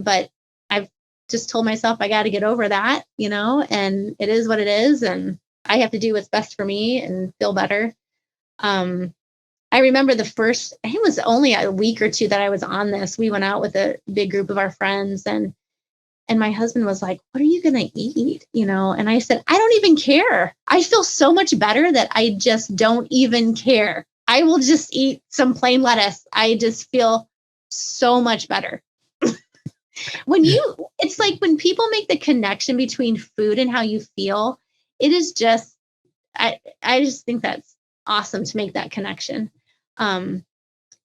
but I've just told myself I got to get over that, and it is what it is. And I have to do what's best for me and feel better. I remember I think it was only a week or two that I was on this. We went out with a big group of our friends and my husband was like, what are you going to eat? And I said, I don't even care. I feel so much better that I just don't even care. I will just eat some plain lettuce. I just feel so much better. It's like when people make the connection between food and how you feel, it is just, I just think that's awesome to make that connection.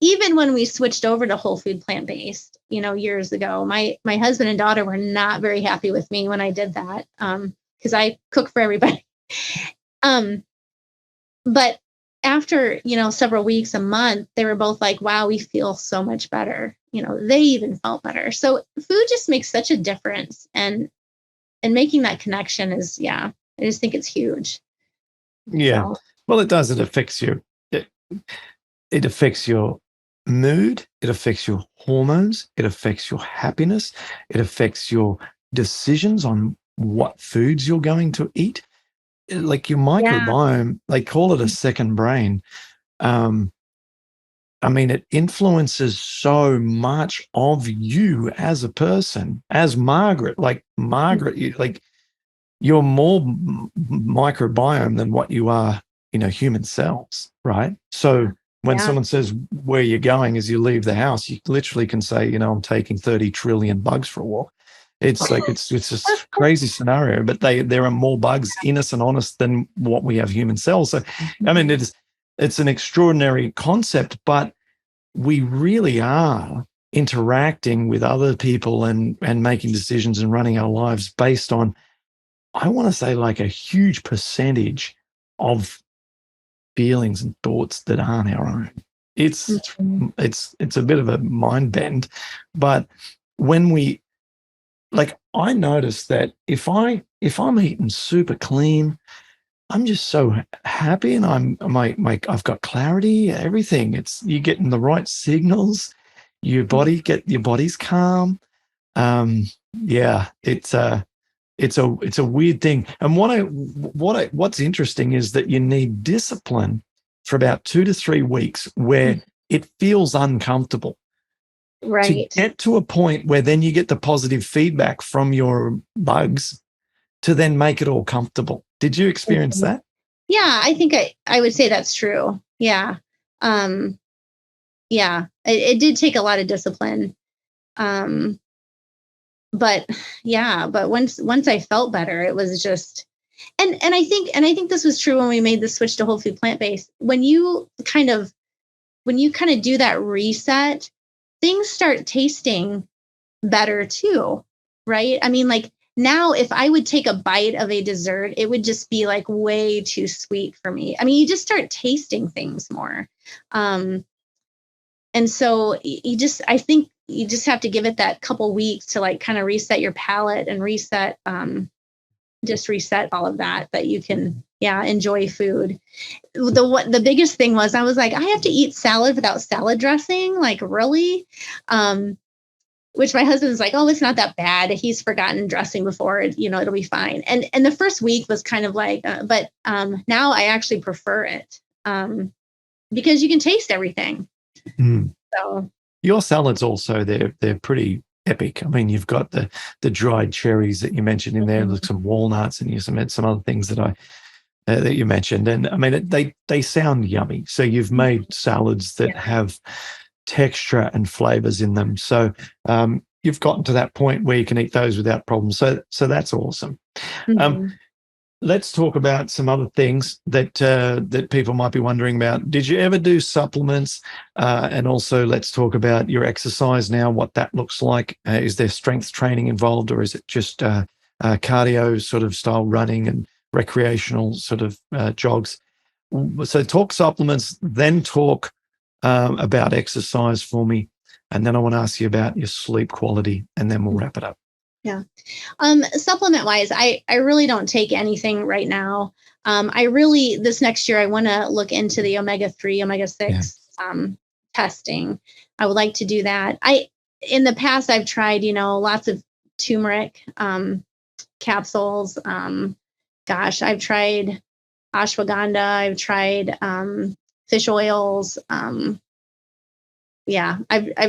Even when we switched over to whole food plant-based, years ago, my husband and daughter were not very happy with me when I did that, because I cook for everybody. But after, several weeks, a month, they were both like, wow, we feel so much better. They even felt better. So food just makes such a difference. And making that connection is, I just think it's huge. Yeah. So. Well, it does. It affects you. It affects your mood, it affects your hormones, it affects your happiness, it affects your decisions on what foods you're going to eat. Like your microbiome, they call it a second brain. It influences so much of you as a person, as Margaret. Like Margaret, you're more microbiome than what you are, human cells, right? So when someone says where you're going as you leave the house, you literally can say, I'm taking 30 trillion bugs for a walk. It's like it's just a crazy scenario, but there are more bugs in us and on us than what we have human cells. So, I mean, it's an extraordinary concept, but we really are interacting with other people and making decisions and running our lives based on, I want to say, like a huge percentage of feelings and thoughts that aren't our own. It's a bit of a mind bend, but when we, like, I notice that if I'm eating super clean, I'm just so happy, and I've got clarity, everything. You're getting the right signals. Your body's calm. Yeah, it's a weird thing. And what's interesting is that you need discipline for about 2 to 3 weeks where it feels uncomfortable. Right. To get to a point where then you get the positive feedback from your bugs to then make it all comfortable. Did you experience that? Yeah, I think I would say that's true. Yeah. Yeah, it did take a lot of discipline. But once I felt better, it was just, and I think this was true when we made the switch to whole food plant-based. When you kind of do that reset, things start tasting better too, right? I mean, like now if I would take a bite of a dessert, it would just be like way too sweet for me. I mean, you just start tasting things more. And so I think you just have to give it that couple weeks to like kind of reset your palate and reset all of that you can, enjoy food. The biggest thing was I was like, I have to eat salad without salad dressing. Like, really? Which my husband's like, oh, it's not that bad. He's forgotten dressing before, it'll be fine. And the first week was kind of like, but now I actually prefer it because you can taste everything. So your salads also, they're pretty epic. I mean, you've got the dried cherries that you mentioned in there, like some walnuts, and you had some other things that you mentioned. And I mean, they sound yummy. So you've made salads that have texture and flavors in them. So you've gotten to that point where you can eat those without problems. So that's awesome. Let's talk about some other things that people might be wondering about. Did you ever do supplements? And also, let's talk about your exercise now, what that looks like. Is there strength training involved, or is it just cardio sort of style running and recreational sort of jogs? So talk supplements, then talk about exercise for me. And then I want to ask you about your sleep quality, and then we'll wrap it up. Yeah. Supplement wise, I really don't take anything right now. This next year, I want to look into the omega-3, omega-6 testing. I would like to do that. In the past, I've tried, lots of turmeric capsules. I've tried ashwagandha. I've tried fish oils. I've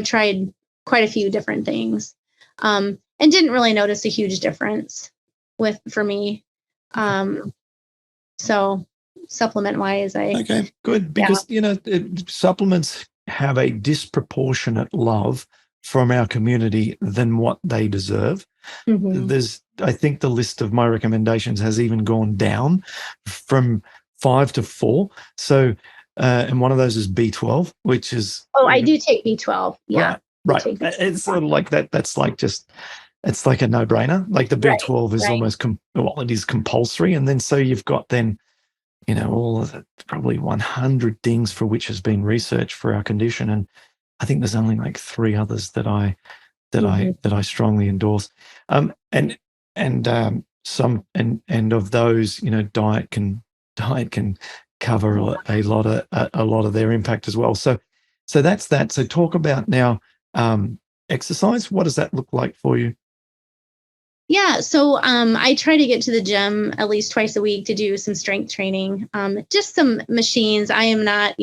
tried quite a few different things. And didn't really notice a huge difference for me. So supplement wise, okay, good, because supplements have a disproportionate love from our community than what they deserve. I think the list of my recommendations has even gone down from 5 to 4. So and one of those is B12, which is I do take B12. Yeah, right. It's sort of like that. That's like it's like a no-brainer. Like the B12 is almost it is compulsory, and then so you've got all of the, probably 100 things for which has been researched for our condition, and I think there's only like 3 others that I strongly endorse. And of those, diet can cover a lot of their impact as well. So that's that. So talk about now exercise. What does that look like for you? Yeah, so I try to get to the gym at least twice a week to do some strength training, just some machines. I am not,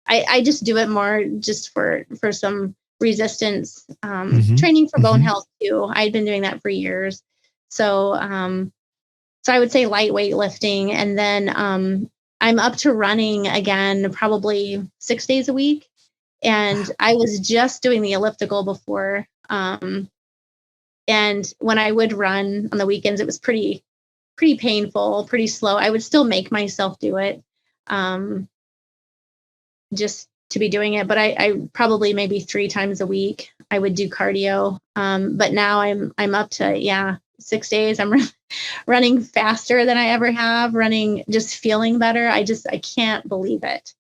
I just do it more just for some resistance training for bone health too. I'd been doing that for years. So I would say lightweight lifting, and then I'm up to running again, probably 6 days a week. And I was just doing the elliptical before. And when I would run on the weekends, it was pretty painful, pretty slow. I would still make myself do it, just to be doing it. But I probably maybe 3 times a week I would do cardio. But now I'm up to 6 days. I'm running faster than I ever have. Running, just feeling better. I can't believe it.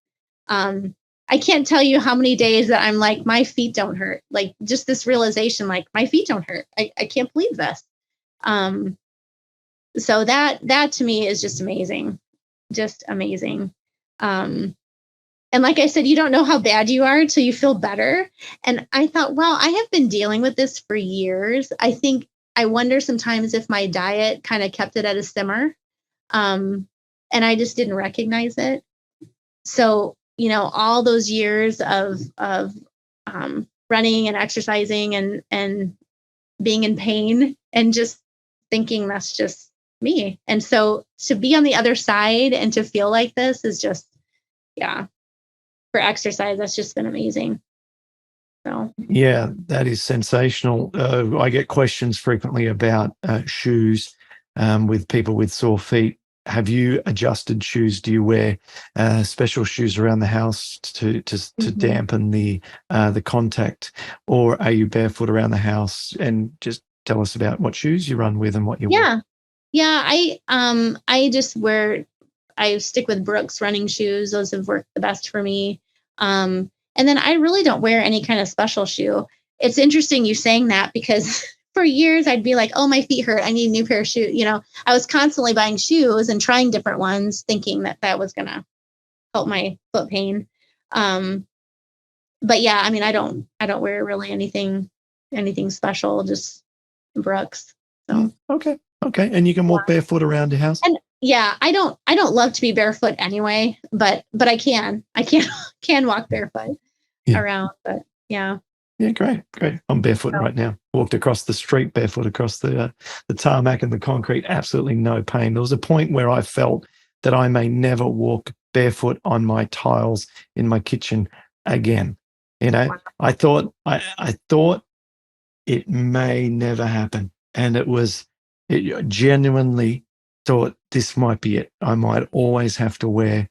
I can't tell you how many days that I'm like, my feet don't hurt. Like, just this realization, like, my feet don't hurt. I can't believe this. So that to me is just amazing. Just amazing. And like I said, you don't know how bad you are until you feel better. And I thought, well, I have been dealing with this for years. I wonder sometimes if my diet kind of kept it at a simmer. And I just didn't recognize it. So, all those years of running and exercising and being in pain and just thinking that's just me. And so to be on the other side and to feel like this is just, for exercise, that's just been amazing. So, yeah, that is sensational. I get questions frequently about shoes with people with sore feet. Have you adjusted shoes? Do you wear special shoes around the house to dampen the contact, or are you barefoot around the house? And just tell us about what shoes you run with and what you wear. Yeah. I stick with Brooks running shoes. Those have worked the best for me. And then I really don't wear any kind of special shoe. It's interesting you saying that, because for years I'd be like, oh, my feet hurt, I need a new pair of shoes. I was constantly buying shoes and trying different ones, thinking that was going to help my foot pain. But yeah, I don't wear really anything special, just Brooks. So Okay. And you can walk barefoot around your house? And I don't love to be barefoot anyway, but I can walk barefoot around, but yeah. Yeah, great. I'm barefoot right now. Walked across the street barefoot across the tarmac and the concrete. Absolutely no pain. There was a point where I felt that I may never walk barefoot on my tiles in my kitchen again. Wow. I thought it may never happen, and it genuinely thought this might be it. I might always have to wear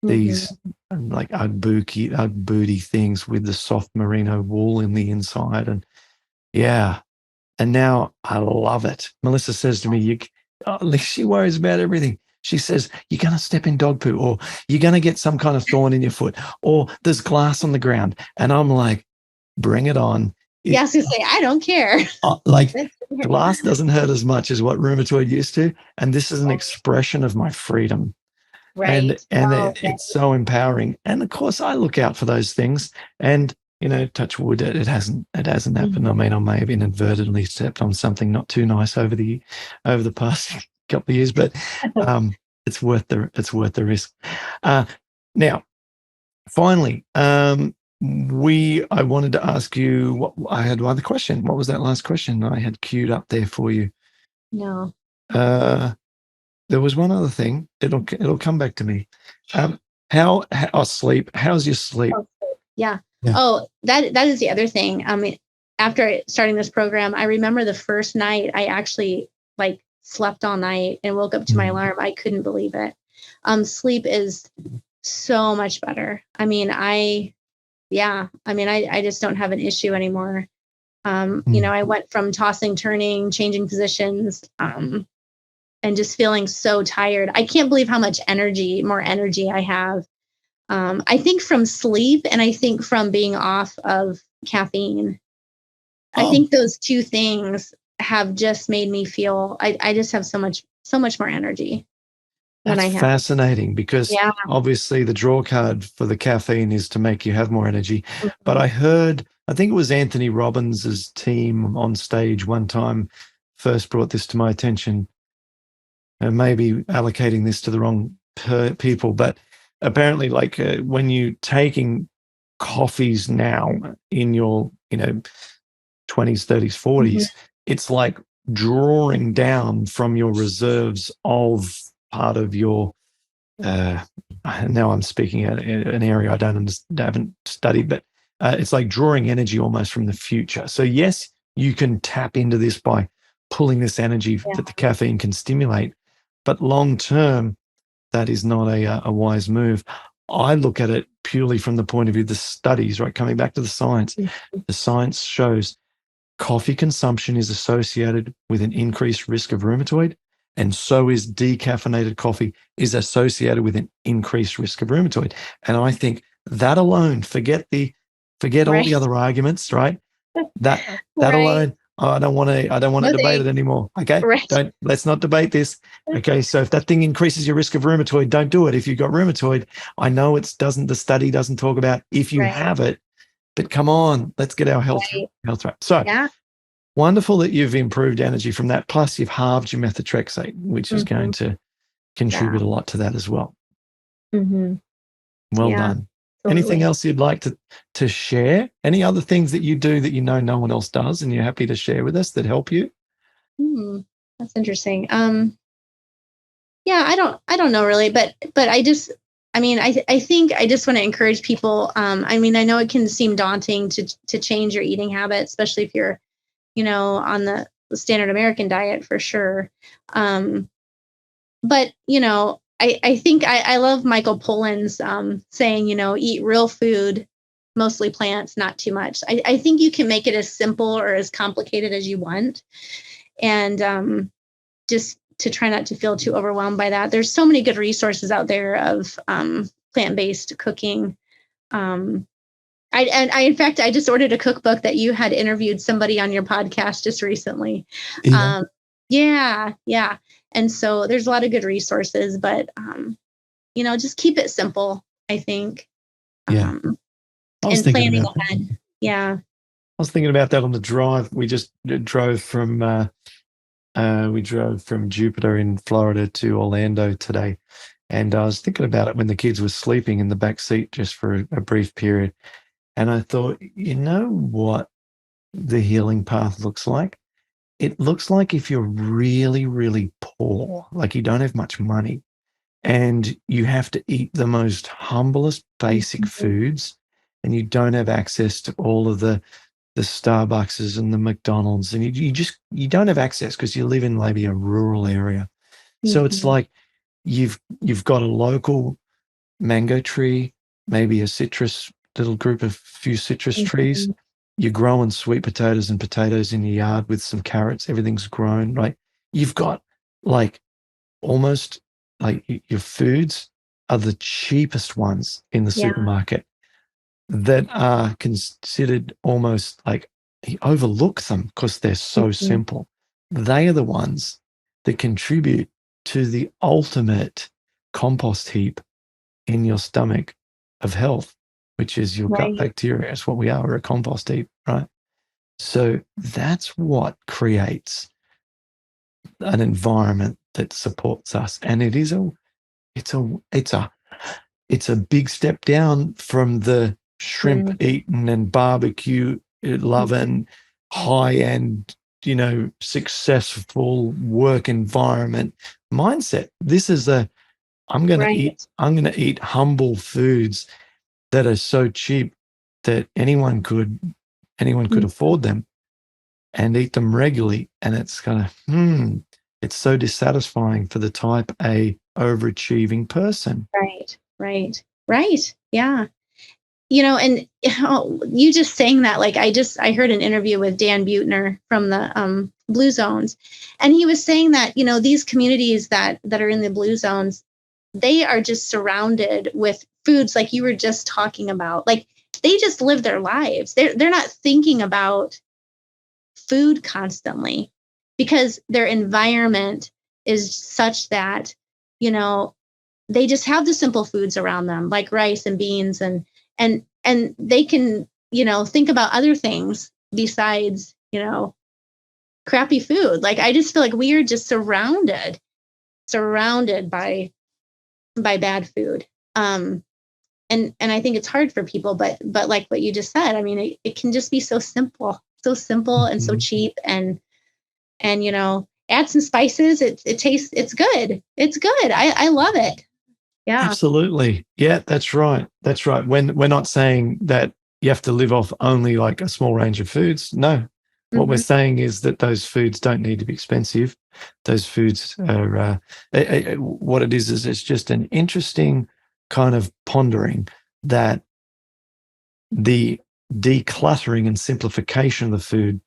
these like Ugg booty things with the soft merino wool in the inside. And and now I love it. Melissa says to me, she worries about everything. She says, you're going to step in dog poo, or you're going to get some kind of thorn in your foot, or there's glass on the ground. And I'm like, bring it on. I was going to say, I don't care. Glass doesn't hurt as much as what rheumatoid used to. And this is an expression of my freedom. Right. And it's so empowering. And of course, I look out for those things. And touch wood, it hasn't happened. I mean, I may have inadvertently stepped on something not too nice over the past couple of years, but it's worth the risk. Now, finally, I wanted to ask you. I had one other question. What was that last question I had queued up there for you? No. There was one other thing. It'll come back to me. How sleep? How's your sleep? Yeah. Oh, that is the other thing. After starting this program, I remember the first night I actually slept all night and woke up to my alarm. I couldn't believe it. Sleep is so much better. I just don't have an issue anymore. I went from tossing, turning, changing positions, and just feeling so tired. I can't believe how much more energy I have. I think from sleep, and I think from being off of caffeine. I think those two things have just made me feel, I just have so much more energy. That's fascinating, because obviously the draw card for the caffeine is to make you have more energy. But I think it was Anthony Robbins' team on stage one time first brought this to my attention. And maybe allocating this to the wrong people, but apparently, when you're taking coffees now in your 20s, 30s, 40s, it's like drawing down from your reserves of part of your. Now I'm speaking at an area I haven't studied, but it's like drawing energy almost from the future. So yes, you can tap into this by pulling this energy that the caffeine can stimulate. But long term, that is not a wise move. I look at it purely from the point of view of the studies, right? Coming back to the science, the science shows coffee consumption is associated with an increased risk of rheumatoid, and so is decaffeinated coffee is associated with an increased risk of rheumatoid. And I think that alone, forget all the other arguments, right? That alone, I don't want to debate it anymore. Okay. Let's not debate this. Okay. So if that thing increases your risk of rheumatoid, don't do it. If you've got rheumatoid, I know the study doesn't talk about if you have it, but come on, let's get our health right. So wonderful that you've improved energy from that. Plus you've halved your methotrexate, which is going to contribute a lot to that as well. Well done. Totally. Anything else you'd like to share? Any other things that you do that you know no one else does and you're happy to share with us that help you? That's interesting. I don't know really, but I think I just want to encourage people. I know it can seem daunting to change your eating habits, especially if you're, on the standard American diet for sure. But, I think I love Michael Pollan's saying, eat real food, mostly plants, not too much. I think you can make it as simple or as complicated as you want. And just to try not to feel too overwhelmed by that. There's so many good resources out there of plant-based cooking. In fact, I just ordered a cookbook that you had interviewed somebody on your podcast just recently. Yeah. And so there's a lot of good resources, but, just keep it simple, I think. And planning ahead. Yeah. I was thinking about that on the drive. We just drove from Jupiter in Florida to Orlando today. And I was thinking about it when the kids were sleeping in the back seat just for a brief period. And I thought, you know what the healing path looks like? It looks like if you're really, really poor, like you don't have much money, and you have to eat the most humblest basic foods, and you don't have access to all of the Starbuckses and the McDonald's, and you don't have access because you live in maybe a rural area. So it's like you've got a local mango tree, maybe a few citrus trees. You're growing sweet potatoes and potatoes in your yard with some carrots. Everything's grown, right? You've got almost your foods are the cheapest ones in the supermarket that are considered almost like you overlook them because they're so simple. They are the ones that contribute to the ultimate compost heap in your stomach of health, which is your gut bacteria. It's what we are. We're a compost heap, right? So that's what creates an environment that supports us. And it's a big step down from the shrimp eating and barbecue loving, high-end, successful work environment mindset. This is I'm going to eat humble foods that are so cheap that anyone could afford them and eat them regularly. And it's it's so dissatisfying for the type A overachieving person. Right. Yeah. And you just saying that, I heard an interview with Dan Buettner from the Blue Zones, and he was saying that, these communities that are in the Blue Zones, they are just surrounded with foods like you were just talking about. Like they just live their lives. They're not thinking about food constantly because their environment is such that, they just have the simple foods around them, like rice and beans, and they can, think about other things besides, crappy food. Like I just feel like we are just surrounded by bad food. And I think it's hard for people, but like what you just said, it can just be so simple and so cheap, and add some spices. It tastes, it's good. I love it. Yeah, absolutely. Yeah, that's right. When we're not saying that you have to live off only like a small range of foods. No, What we're Mhm. saying is that those foods don't need to be expensive. Those foods are, what it is it's just an interesting kind of pondering that the decluttering and simplification of the food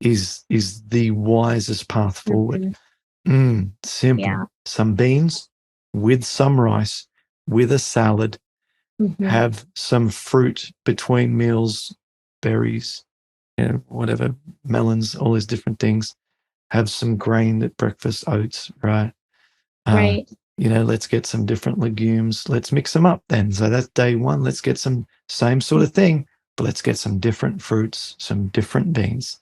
is the wisest path forward. Simple. Yeah. Some beans with some rice, with a salad, have some fruit between meals, berries, whatever, melons, all these different things. Have some grain at breakfast, oats, right? Right. Let's get some different legumes. Let's mix them up then. So that's day one. Let's get some same sort of thing, but let's get some different fruits, some different beans,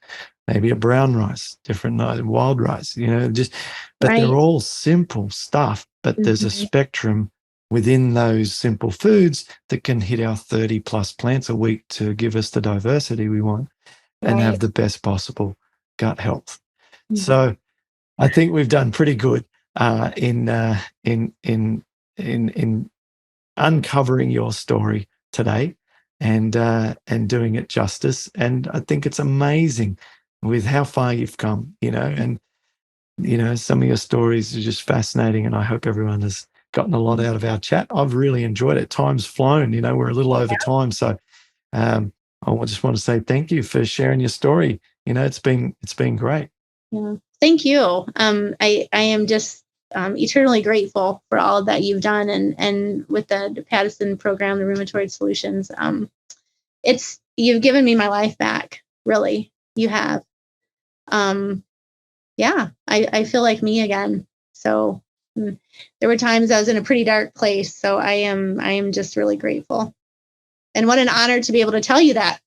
maybe a brown rice, different wild rice, but they're Right. all simple stuff, but there's a spectrum within those simple foods that can hit our 30 plus plants a week to give us the diversity we want and have Right. the best possible gut health. So I think we've done pretty good in uncovering your story today and doing it justice. And I think it's amazing with how far you've come, and some of your stories are just fascinating. And I hope everyone has gotten a lot out of our chat. I've really enjoyed it. Time's flown. We're a little over time, so I just want to say thank you for sharing your story. It's been great. Yeah. Thank you. I am just eternally grateful for all that you've done, and with the Paddison program, the Rheumatoid Solutions. You've given me my life back. Really, you have. Yeah, I feel like me again. So there were times I was in a pretty dark place. So I am just really grateful, and what an honor to be able to tell you that.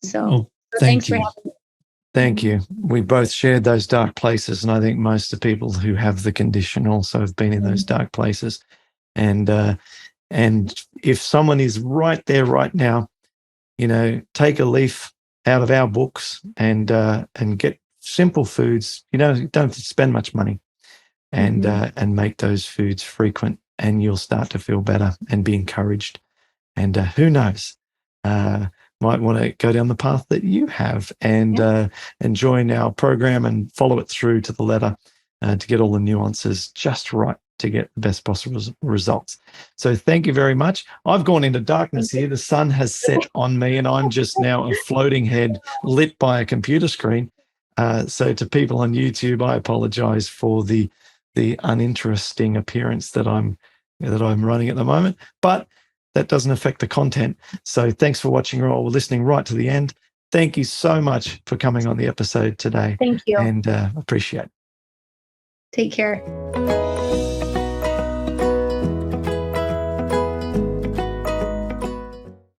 So thanks for having me. Thank you. We both shared those dark places, and I think most of the people who have the condition also have been in those dark places. And if someone is right there right now, take a leaf out of our books and get simple foods. You don't have to spend much money, and make those foods frequent, and you'll start to feel better and be encouraged. And who knows? Might want to go down the path that you have and join our program and follow it through to the letter to get all the nuances just right to get the best possible results. So thank you very much. I've gone into darkness here. The sun has set on me and I'm just now a floating head lit by a computer screen. So to people on YouTube, I apologize for the uninteresting appearance that I'm running at the moment, but that doesn't affect the content. So thanks for watching or listening right to the end. Thank you so much for coming on the episode today. Thank you. And appreciate it. Take care.